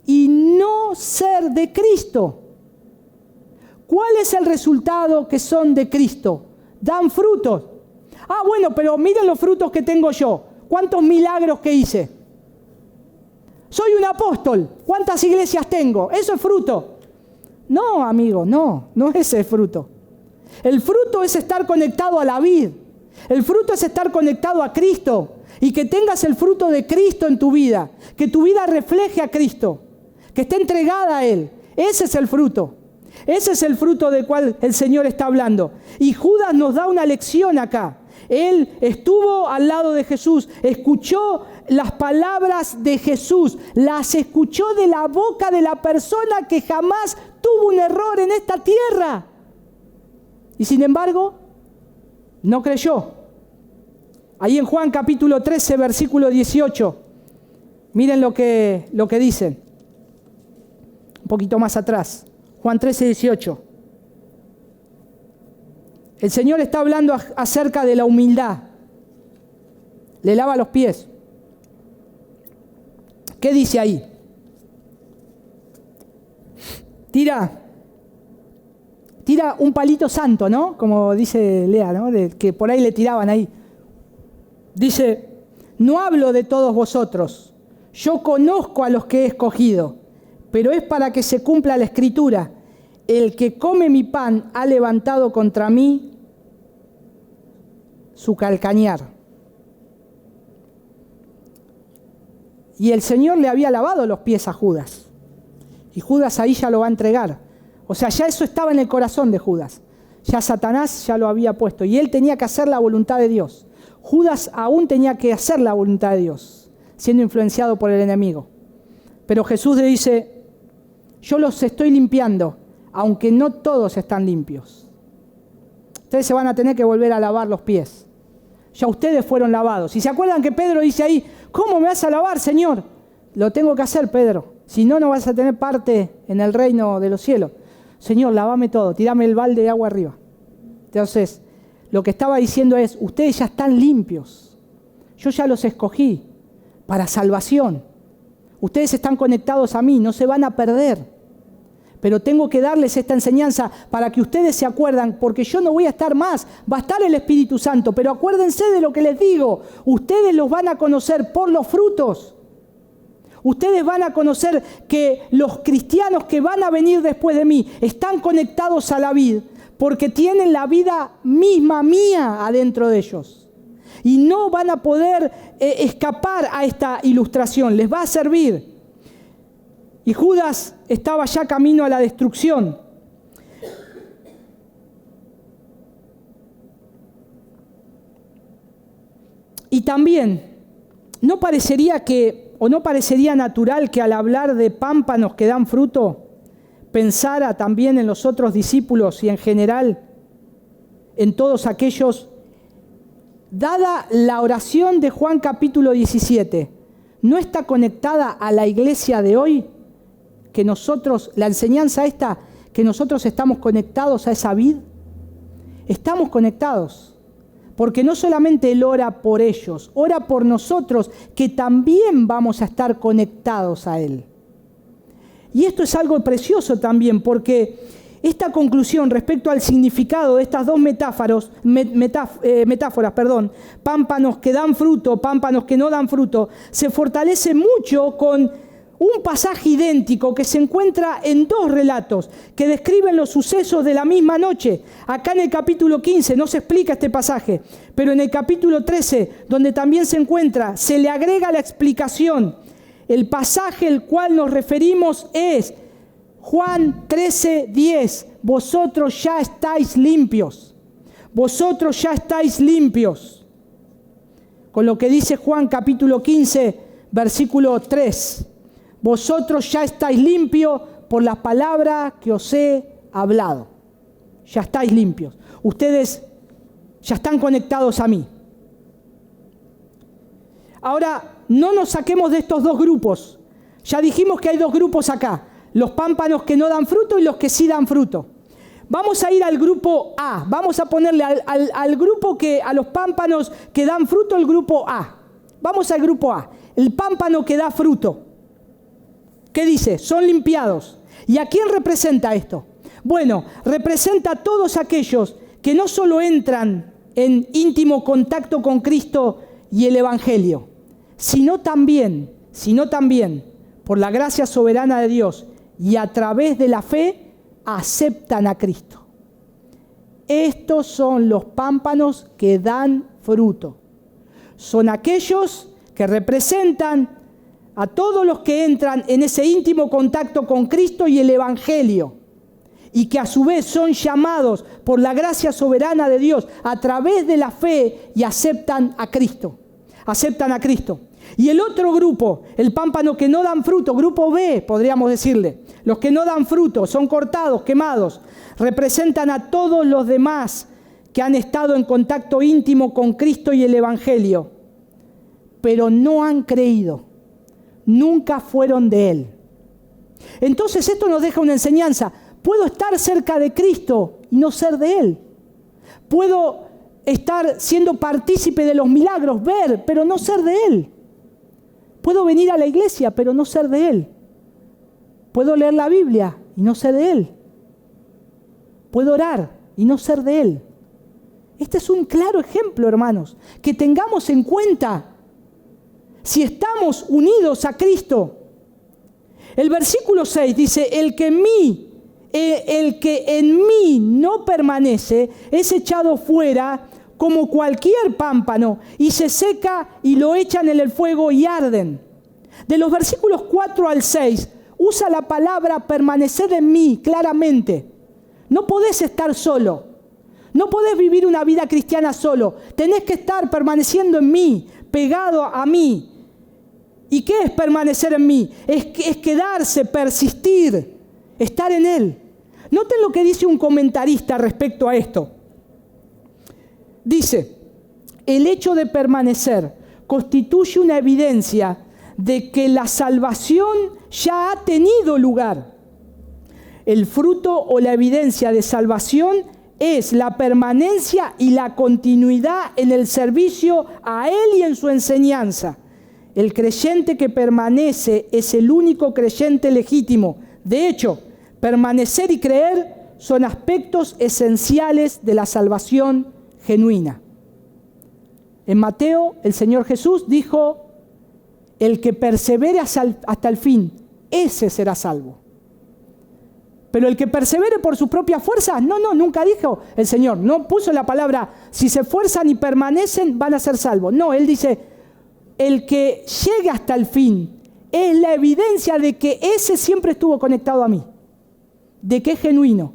y no ser de Cristo. ¿Cuál es el resultado que son de Cristo? Dan frutos. Ah, bueno, pero miren los frutos que tengo yo. ¿Cuántos milagros que hice? Soy un apóstol. ¿Cuántas iglesias tengo? Eso es fruto. No, amigo, no es el fruto. El fruto es estar conectado a la vid. El fruto es estar conectado a Cristo. Y que tengas el fruto de Cristo en tu vida. Que tu vida refleje a Cristo. Que esté entregada a Él. Ese es el fruto. Ese es el fruto del cual el Señor está hablando. Y Judas nos da una lección acá. Él estuvo al lado de Jesús, escuchó las palabras de Jesús, las escuchó de la boca de la persona que jamás tuvo un error en esta tierra. Y sin embargo, no creyó. Ahí en Juan capítulo 13, versículo 18, miren lo que dicen. Un poquito más atrás, Juan 13, 18. El Señor está hablando acerca de la humildad. Le lava los pies. ¿Qué dice ahí? tira un palito santo, ¿no? Como dice Lea, ¿no? Que por ahí le tiraban ahí. Dice, no hablo de todos vosotros, yo conozco a los que he escogido, pero es para que se cumpla la Escritura. El que come mi pan ha levantado contra mí su calcañar. Y el Señor le había lavado los pies a Judas. Y Judas ahí ya lo va a entregar. O sea, ya eso estaba en el corazón de Judas. Ya Satanás ya lo había puesto. Y él tenía que hacer la voluntad de Dios. Judas aún tenía que hacer la voluntad de Dios, siendo influenciado por el enemigo. Pero Jesús le dice, yo los estoy limpiando, aunque no todos están limpios. Ustedes se van a tener que volver a lavar los pies. Ya ustedes fueron lavados. Y se acuerdan que Pedro dice ahí, ¿cómo me vas a lavar, Señor? Lo tengo que hacer, Pedro. Si no, no vas a tener parte en el reino de los cielos. Señor, lavame todo, tirame el balde de agua arriba. Entonces, lo que estaba diciendo es, ustedes ya están limpios. Yo ya los escogí para salvación. Ustedes están conectados a mí, no se van a perder. Pero tengo que darles esta enseñanza para que ustedes se acuerdan, porque yo no voy a estar más, va a estar el Espíritu Santo, pero acuérdense de lo que les digo, ustedes los van a conocer por los frutos. Ustedes van a conocer que los cristianos que van a venir después de mí están conectados a la vid, porque tienen la vida misma mía adentro de ellos. Y no van a poder escapar a esta ilustración, les va a servir. Y Judas estaba ya camino a la destrucción. Y también, ¿no parecería natural que al hablar de pámpanos que dan fruto, pensara también en los otros discípulos y en general en todos aquellos? Dada la oración de Juan capítulo 17, ¿no está conectada a la iglesia de hoy? Que nosotros, la enseñanza esta, que nosotros estamos conectados a esa vid. Estamos conectados. Porque no solamente Él ora por ellos, ora por nosotros, que también vamos a estar conectados a Él. Y esto es algo precioso también, porque esta conclusión respecto al significado de estas dos metáforas, pámpanos que dan fruto, pámpanos que no dan fruto, se fortalece mucho con un pasaje idéntico que se encuentra en dos relatos que describen los sucesos de la misma noche. Acá en el capítulo 15 no se explica este pasaje, pero en el capítulo 13, donde también se encuentra, se le agrega la explicación. El pasaje al cual nos referimos es Juan 13:10. Vosotros ya estáis limpios. Vosotros ya estáis limpios. Con lo que dice Juan capítulo 15, versículo 3. Vosotros ya estáis limpios por la palabra que os he hablado. Ya estáis limpios. Ustedes ya están conectados a mí. Ahora, no nos saquemos de estos dos grupos. Ya dijimos que hay dos grupos acá. Los pámpanos que no dan fruto y los que sí dan fruto. Vamos a ir al grupo A. Vamos a ponerle al grupo a los pámpanos que dan fruto, el grupo A. Vamos al grupo A. El pámpano que da fruto. ¿Qué dice? Son limpiados. ¿Y a quién representa esto? Bueno, representa a todos aquellos que no solo entran en íntimo contacto con Cristo y el Evangelio, sino también, por la gracia soberana de Dios y a través de la fe, aceptan a Cristo. Estos son los pámpanos que dan fruto. Son aquellos que representan a todos los que entran en ese íntimo contacto con Cristo y el Evangelio, y que a su vez son llamados por la gracia soberana de Dios a través de la fe y aceptan a Cristo. Aceptan a Cristo. Y el otro grupo, el pámpano que no dan fruto, grupo B, podríamos decirle, los que no dan fruto, son cortados, quemados, representan a todos los demás que han estado en contacto íntimo con Cristo y el Evangelio, pero no han creído. Nunca fueron de Él. Entonces esto nos deja una enseñanza. Puedo estar cerca de Cristo y no ser de Él. Puedo estar siendo partícipe de los milagros, ver, pero no ser de Él. Puedo venir a la iglesia, pero no ser de Él. Puedo leer la Biblia y no ser de Él. Puedo orar y no ser de Él. Este es un claro ejemplo, hermanos, que tengamos en cuenta si estamos unidos a Cristo. El versículo 6 dice, el que en mí no permanece es echado fuera como cualquier pámpano y se seca y lo echan en el fuego y arden. De los versículos 4 al 6 usa la palabra permanecer en mí claramente. No podés estar solo. No podés vivir una vida cristiana solo. Tenés que estar permaneciendo en mí, pegado a mí. ¿Y qué es permanecer en mí? Es quedarse, persistir, estar en Él. Noten lo que dice un comentarista respecto a esto. Dice, el hecho de permanecer constituye una evidencia de que la salvación ya ha tenido lugar. El fruto o la evidencia de salvación es la permanencia y la continuidad en el servicio a Él y en su enseñanza. El creyente que permanece es el único creyente legítimo. De hecho, permanecer y creer son aspectos esenciales de la salvación genuina. En Mateo, el Señor Jesús dijo, el que persevere hasta el fin, ese será salvo. Pero el que persevere por sus propias fuerzas, no, nunca dijo el Señor. No puso la palabra, si se esfuerzan y permanecen, van a ser salvos. No, Él dice, el que llegue hasta el fin es la evidencia de que ese siempre estuvo conectado a mí, de que es genuino,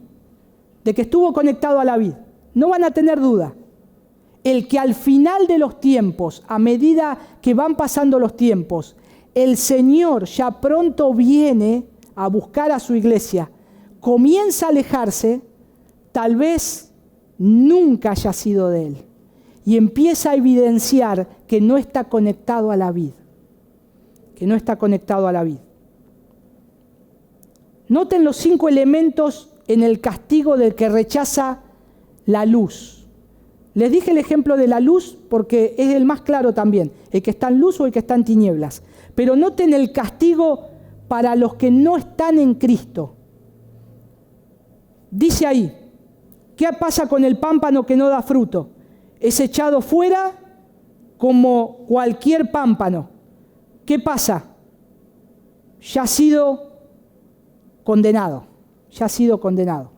de que estuvo conectado a la vid. No van a tener duda. El que al final de los tiempos, a medida que van pasando los tiempos, el Señor ya pronto viene a buscar a su iglesia, comienza a alejarse, tal vez nunca haya sido de Él. Y empieza a evidenciar que no está conectado a la vid. Que no está conectado a la vid. Noten los 5 elementos en el castigo del que rechaza la luz. Les dije el ejemplo de la luz porque es el más claro también. El que está en luz o el que está en tinieblas. Pero noten el castigo para los que no están en Cristo. Dice ahí, ¿qué pasa con el pámpano que no da fruto? Es echado fuera como cualquier pámpano. ¿Qué pasa? Ya ha sido condenado. Ya ha sido condenado.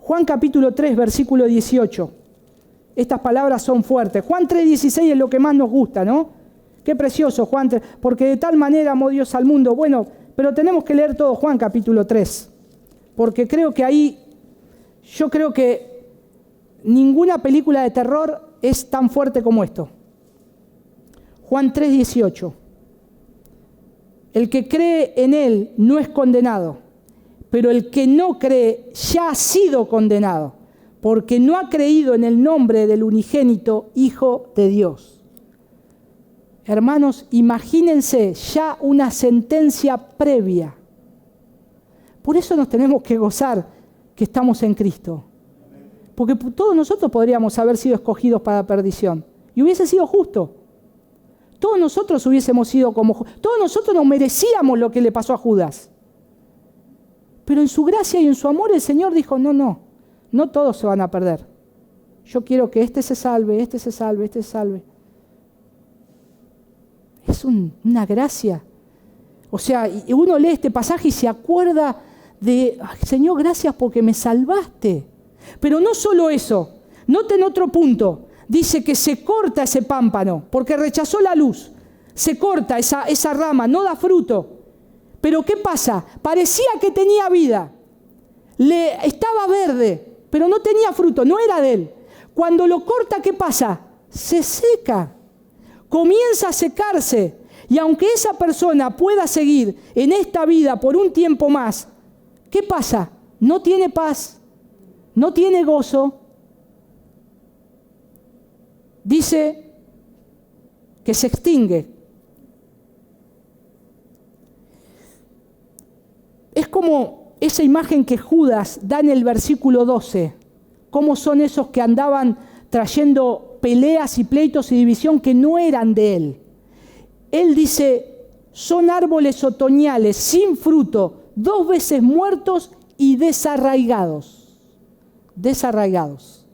Juan capítulo 3, versículo 18. Estas palabras son fuertes. Juan 3:16 es lo que más nos gusta, ¿no? Qué precioso Juan 3. Porque de tal manera amó Dios al mundo. Bueno, pero tenemos que leer todo Juan capítulo 3. Porque creo que ahí, yo creo que ninguna película de terror es tan fuerte como esto. Juan 3:18. El que cree en Él no es condenado, pero el que no cree ya ha sido condenado, porque no ha creído en el nombre del unigénito Hijo de Dios. Hermanos, imagínense ya una sentencia previa. Por eso nos tenemos que gozar que estamos en Cristo. Porque todos nosotros podríamos haber sido escogidos para perdición. Y hubiese sido justo. Todos nosotros hubiésemos sido como... Todos nosotros nos merecíamos lo que le pasó a Judas. Pero en su gracia y en su amor el Señor dijo, no todos se van a perder. Yo quiero que este se salve, este se salve, este se salve. Es una gracia. O sea, y uno lee este pasaje y se acuerda de, Señor, gracias porque me salvaste. Pero no solo eso. Noten otro punto. Dice que se corta ese pámpano porque rechazó la luz. Se corta esa rama, no da fruto. Pero ¿qué pasa? Parecía que tenía vida. Estaba verde, pero no tenía fruto, no era de él. Cuando lo corta, ¿qué pasa? Se seca. Comienza a secarse. Y aunque esa persona pueda seguir en esta vida por un tiempo más, ¿qué pasa? No tiene paz, no tiene gozo. Dice que se extingue. Es como esa imagen que Judas da en el versículo 12. Cómo son esos que andaban trayendo peleas y pleitos y división que no eran de él. Él dice, son árboles otoñales sin fruto, 2 veces muertos y desarraigados. Desarraigados.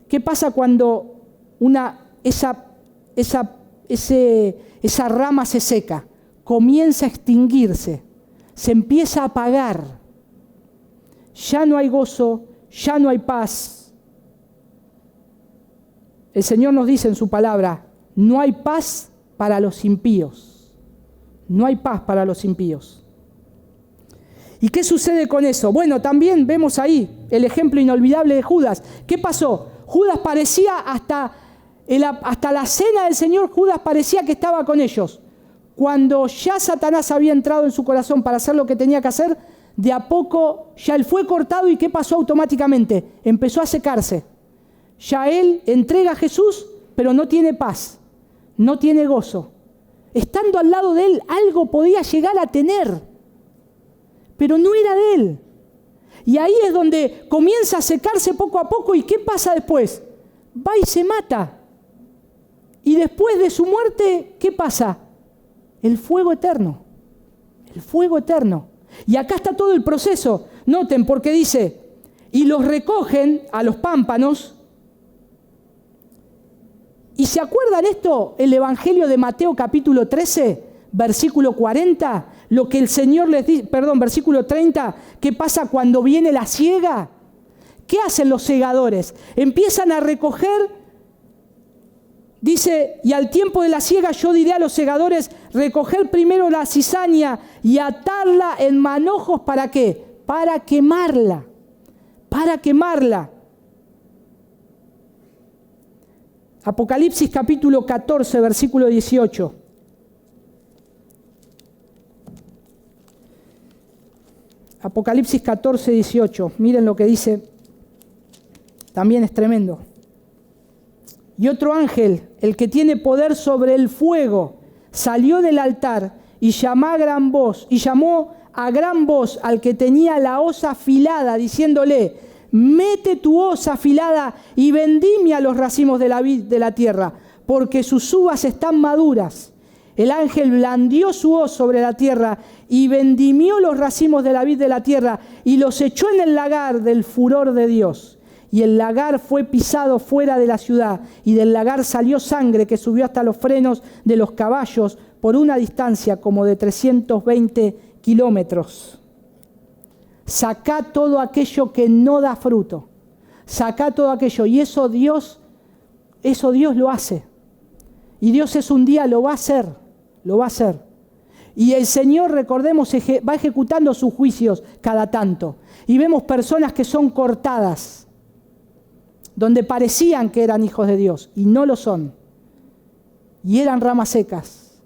¿Qué pasa cuando esa rama se seca? Comienza a extinguirse, se empieza a apagar. Ya no hay gozo, ya no hay paz. El Señor nos dice en su palabra, no hay paz para los impíos. No hay paz para los impíos. ¿Y qué sucede con eso? Bueno, también vemos ahí el ejemplo inolvidable de Judas. ¿Qué pasó? Judas parecía hasta la cena del Señor, Judas parecía que estaba con ellos. Cuando ya Satanás había entrado en su corazón para hacer lo que tenía que hacer, de a poco ya él fue cortado. ¿Y qué pasó automáticamente? Empezó a secarse. Ya él entrega a Jesús, pero no tiene paz, no tiene gozo. Estando al lado de él, algo podía llegar a tener, pero no era de él. Y ahí es donde comienza a secarse poco a poco. ¿Y qué pasa después? Va y se mata. Y después de su muerte, ¿qué pasa? El fuego eterno. El fuego eterno. Y acá está todo el proceso. Noten, porque dice, y los recogen a los pámpanos. ¿Y se acuerdan esto? El Evangelio de Mateo capítulo 13, versículo 40. Lo que el Señor les dice, versículo 30. ¿Qué pasa cuando viene la siega? ¿Qué hacen los segadores? Empiezan a recoger. Dice, y al tiempo de la siega yo diré a los segadores, recoger primero la cizaña y atarla en manojos. ¿Para qué? Para quemarla. Para quemarla. Apocalipsis capítulo 14, versículo 18. Apocalipsis 14, 18. Miren lo que dice. También es tremendo. Y otro ángel, el que tiene poder sobre el fuego, salió del altar y llamó a gran voz al que tenía la hoz afilada, diciéndole, mete tu hoz afilada y vendimia los racimos de la vid de la tierra, porque sus uvas están maduras. El ángel blandió su hoz sobre la tierra y vendimió los racimos de la vid de la tierra y los echó en el lagar del furor de Dios. Y el lagar fue pisado fuera de la ciudad, y del lagar salió sangre que subió hasta los frenos de los caballos por una distancia como de 320 kilómetros. Sacá todo aquello que no da fruto. Sacá todo aquello. Y eso Dios lo hace. Y Dios un día lo va a hacer. Lo va a hacer. Y el Señor, recordemos, va ejecutando sus juicios cada tanto. Y vemos personas que son cortadas, donde parecían que eran hijos de Dios y no lo son. Y eran ramas secas.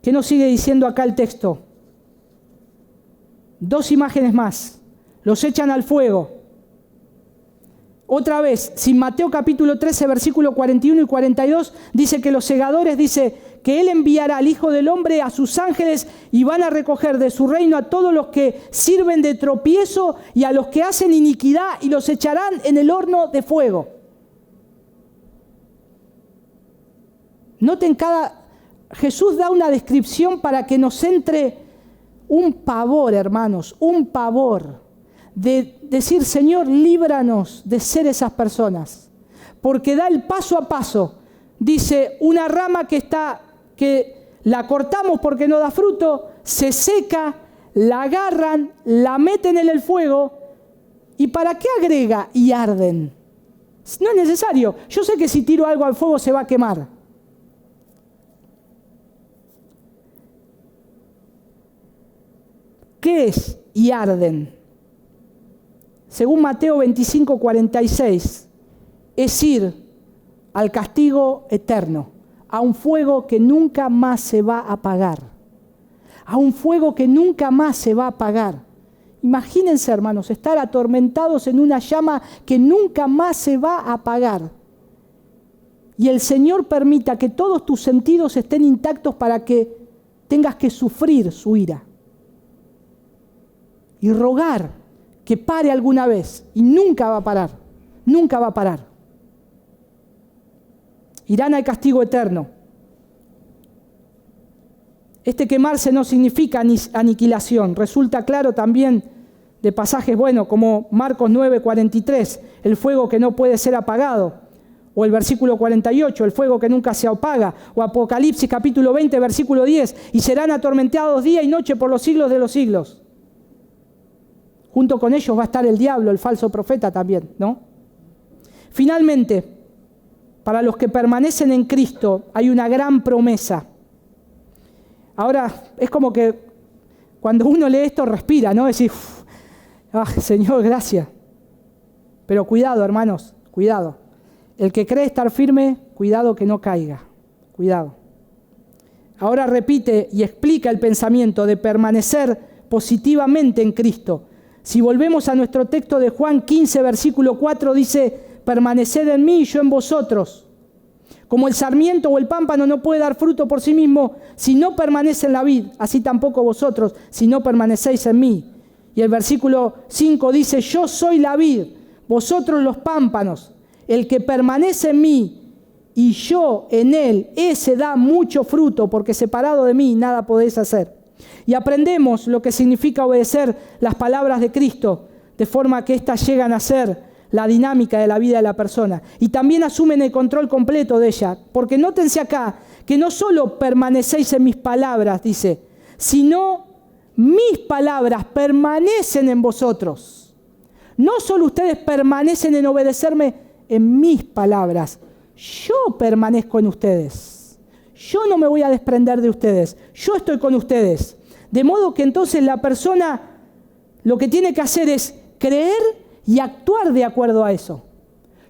¿Qué nos sigue diciendo acá el texto? 2 imágenes más. Los echan al fuego. Otra vez, si Mateo capítulo 13, versículo 41 y 42, dice que los segadores, dice que Él enviará al Hijo del Hombre a sus ángeles y van a recoger de su reino a todos los que sirven de tropiezo y a los que hacen iniquidad y los echarán en el horno de fuego. Noten, Jesús da una descripción para que nos entre un pavor, hermanos, un pavor de decir, Señor, líbranos de ser esas personas. Porque da el paso a paso. Dice, una rama que la cortamos porque no da fruto, se seca, la agarran, la meten en el fuego. ¿Y para qué agrega? Y arden. No es necesario. Yo sé que si tiro algo al fuego se va a quemar. ¿Qué es? Y arden. Según Mateo 25, 46, es ir al castigo eterno, a un fuego que nunca más se va a apagar, a un fuego que nunca más se va a apagar. Imagínense, hermanos, estar atormentados en una llama que nunca más se va a apagar. Y el Señor permita que todos tus sentidos estén intactos para que tengas que sufrir su ira. Y rogar que pare alguna vez, y nunca va a parar, nunca va a parar. irán al castigo eterno. Este quemarse no significa aniquilación. Resulta claro también de pasajes, como Marcos 9:43, el fuego que no puede ser apagado. O el versículo 48, el fuego que nunca se apaga. O Apocalipsis capítulo 20, versículo 10, y serán atormentados día y noche por los siglos de los siglos. Junto con ellos va a estar el diablo, el falso profeta también, ¿no? Finalmente, para los que permanecen en Cristo hay una gran promesa. Ahora, es como que cuando uno lee esto respira, ¿no? Decir, Señor, gracias. Pero cuidado, hermanos, cuidado. El que cree estar firme, cuidado que no caiga. Cuidado. Ahora repite y explica el pensamiento de permanecer positivamente en Cristo. Si volvemos a nuestro texto de Juan 15, versículo 4, dice, permaneced en mí y yo en vosotros. Como el sarmiento o el pámpano no puede dar fruto por sí mismo si no permanece en la vid, así tampoco vosotros si no permanecéis en mí. Y el versículo 5 dice, yo soy la vid, vosotros los pámpanos. El que permanece en mí y yo en él, ese da mucho fruto, porque separado de mí nada podéis hacer. Y aprendemos lo que significa obedecer las palabras de Cristo, de forma que éstas llegan a ser la dinámica de la vida de la persona. Y también asumen el control completo de ella. Porque nótense acá que no solo permanecéis en mis palabras, dice, sino mis palabras permanecen en vosotros. No solo ustedes permanecen en obedecerme en mis palabras, yo permanezco en ustedes. Yo no me voy a desprender de ustedes. Yo estoy con ustedes. De modo que entonces la persona lo que tiene que hacer es creer y actuar de acuerdo a eso.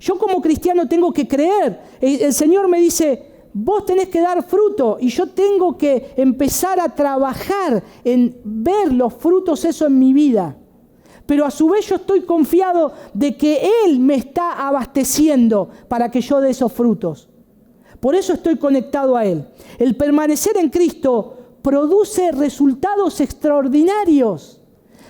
Yo como cristiano tengo que creer. El Señor me dice, vos tenés que dar fruto y yo tengo que empezar a trabajar en ver los frutos eso en mi vida. Pero a su vez yo estoy confiado de que Él me está abasteciendo para que yo dé esos frutos. Por eso estoy conectado a Él. El permanecer en Cristo produce resultados extraordinarios.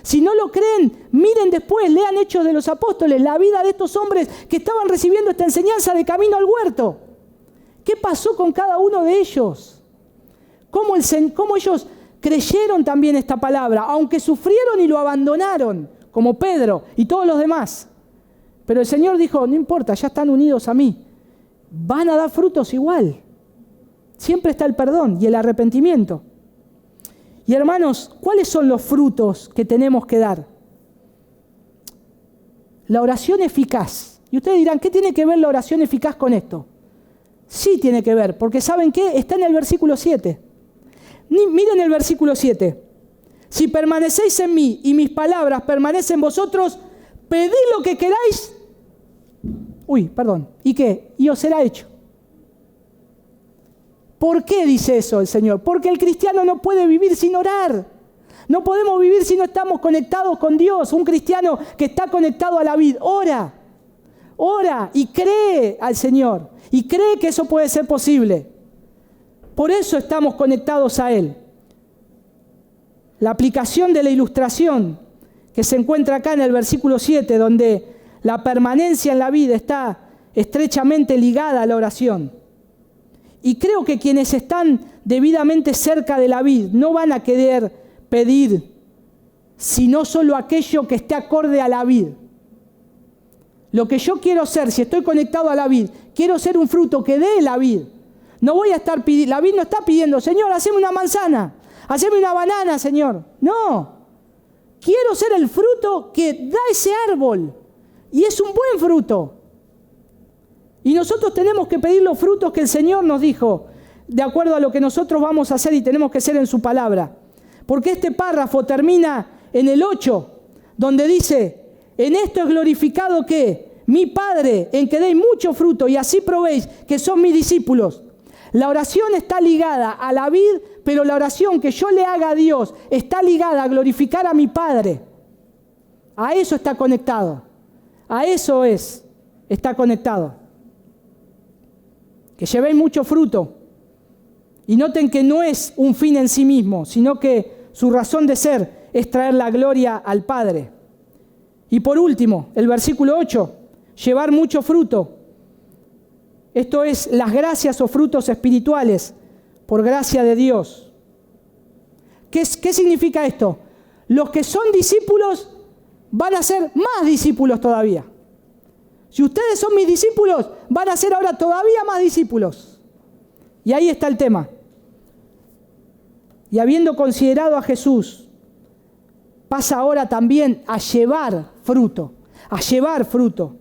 Si no lo creen, miren después, lean Hechos de los Apóstoles, la vida de estos hombres que estaban recibiendo esta enseñanza de camino al huerto. ¿Qué pasó con cada uno de ellos? ¿Cómo ellos creyeron también esta palabra? Aunque sufrieron y lo abandonaron, como Pedro y todos los demás. Pero el Señor dijo, no importa, ya están unidos a mí. Van a dar frutos igual. Siempre está el perdón y el arrepentimiento. Y hermanos, ¿cuáles son los frutos que tenemos que dar? La oración eficaz. Y ustedes dirán, ¿qué tiene que ver la oración eficaz con esto? Sí tiene que ver, porque ¿saben qué? Está en el versículo 7. Miren el versículo 7. Si permanecéis en mí y mis palabras permanecen en vosotros, pedid lo que queráis. ¿Y qué? Y os será hecho. ¿Por qué dice eso el Señor? Porque el cristiano no puede vivir sin orar. No podemos vivir si no estamos conectados con Dios. Un cristiano que está conectado a la vid, ora y cree al Señor. Y cree que eso puede ser posible. Por eso estamos conectados a Él. La aplicación de la ilustración que se encuentra acá en el versículo 7, donde la permanencia en la vida está estrechamente ligada a la oración. Y creo que quienes están debidamente cerca de la vid no van a querer pedir sino solo aquello que esté acorde a la vid. Lo que yo quiero ser, si estoy conectado a la vid, quiero ser un fruto que dé la vid. No voy a estar pidiendo, la vid no está pidiendo, Señor, haceme una manzana, haceme una banana, Señor. No, quiero ser el fruto que da ese árbol. Y es un buen fruto. Y nosotros tenemos que pedir los frutos que el Señor nos dijo, de acuerdo a lo que nosotros vamos a hacer y tenemos que ser en su palabra. Porque este párrafo termina en el 8, donde dice, en esto es glorificado que mi Padre, en que deis mucho fruto y así probéis que son mis discípulos. La oración está ligada a la vid, pero la oración que yo le haga a Dios está ligada a glorificar a mi Padre. A eso está conectado. A eso está conectado. Que llevéis mucho fruto. Y noten que no es un fin en sí mismo, sino que su razón de ser es traer la gloria al Padre. Y por último, el versículo 8, llevar mucho fruto. Esto es las gracias o frutos espirituales por gracia de Dios. ¿Qué significa esto? Los que son discípulos van a ser más discípulos todavía. Si ustedes son mis discípulos, van a ser ahora todavía más discípulos. Y ahí está el tema. Y habiendo considerado a Jesús, pasa ahora también a llevar fruto, a llevar fruto.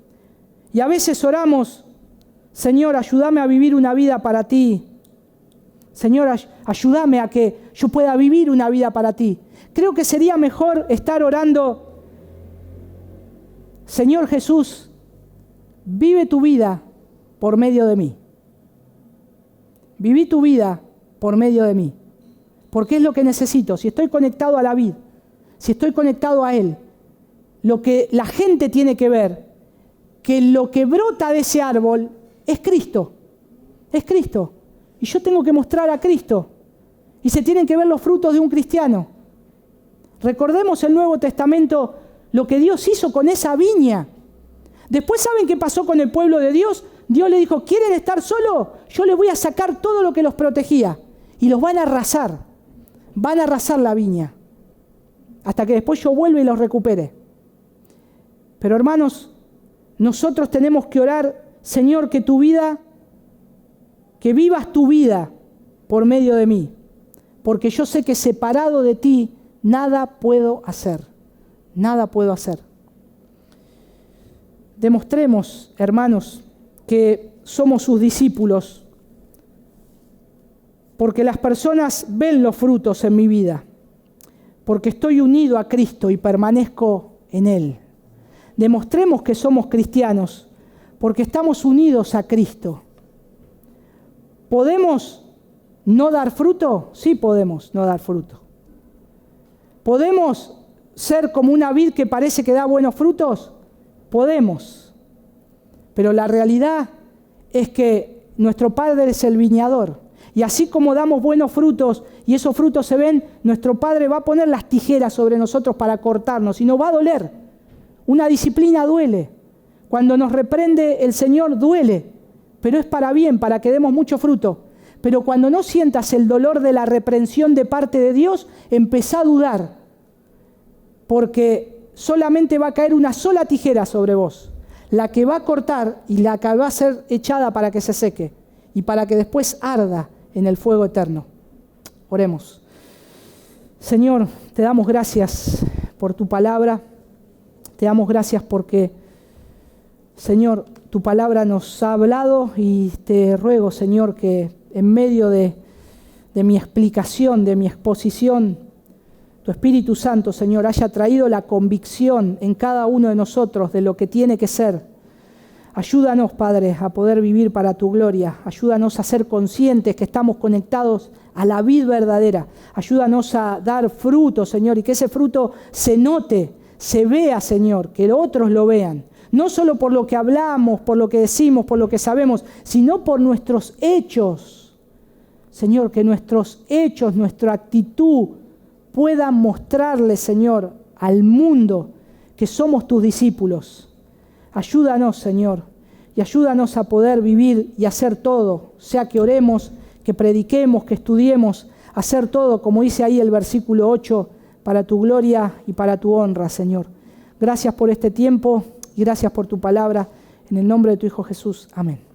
Y a veces oramos, Señor, ayúdame a vivir una vida para ti. Señor, ayúdame a que yo pueda vivir una vida para ti. Creo que sería mejor estar orando, Señor Jesús, vive tu vida por medio de mí. Viví tu vida por medio de mí. Porque es lo que necesito. Si estoy conectado a la vid, si estoy conectado a Él, lo que la gente tiene que ver, que lo que brota de ese árbol es Cristo. Es Cristo. Y yo tengo que mostrar a Cristo. Y se tienen que ver los frutos de un cristiano. Recordemos el Nuevo Testamento, lo que Dios hizo con esa viña. Después, ¿saben qué pasó con el pueblo de Dios? Dios le dijo, ¿quieren estar solos? Yo les voy a sacar todo lo que los protegía. Y los van a arrasar. Van a arrasar la viña. Hasta que después yo vuelva y los recupere. Pero hermanos, nosotros tenemos que orar, Señor, que vivas tu vida por medio de mí. Porque yo sé que separado de ti, nada puedo hacer. Nada puedo hacer. Demostremos, hermanos, que somos sus discípulos, porque las personas ven los frutos en mi vida, porque estoy unido a Cristo y permanezco en Él. Demostremos que somos cristianos, porque estamos unidos a Cristo. ¿Podemos no dar fruto? Sí podemos no dar fruto. ¿Podemos ser como una vid que parece que da buenos frutos? Podemos. Pero la realidad es que nuestro Padre es el viñador. Y así como damos buenos frutos y esos frutos se ven, nuestro Padre va a poner las tijeras sobre nosotros para cortarnos y nos va a doler. Una disciplina duele. Cuando nos reprende el Señor duele, pero es para bien, para que demos mucho fruto. Pero cuando no sientas el dolor de la reprensión de parte de Dios, empezá a dudar, porque solamente va a caer una sola tijera sobre vos, la que va a cortar y la que va a ser echada para que se seque y para que después arda en el fuego eterno. Oremos. Señor, te damos gracias por tu palabra, te damos gracias porque, Señor, tu palabra nos ha hablado y te ruego, Señor, que en medio de mi explicación, de mi exposición, tu Espíritu Santo, Señor, haya traído la convicción en cada uno de nosotros de lo que tiene que ser. Ayúdanos, Padre, a poder vivir para tu gloria. Ayúdanos a ser conscientes que estamos conectados a la vid verdadera. Ayúdanos a dar fruto, Señor, y que ese fruto se note, se vea, Señor, que otros lo vean. No solo por lo que hablamos, por lo que decimos, por lo que sabemos, sino por nuestros hechos. Señor, que nuestros hechos, nuestra actitud puedan mostrarle, Señor, al mundo que somos tus discípulos. Ayúdanos, Señor, y ayúdanos a poder vivir y hacer todo, sea que oremos, que prediquemos, que estudiemos, hacer todo, como dice ahí el versículo 8, para tu gloria y para tu honra, Señor. Gracias por este tiempo y gracias por tu palabra. En el nombre de tu Hijo Jesús. Amén.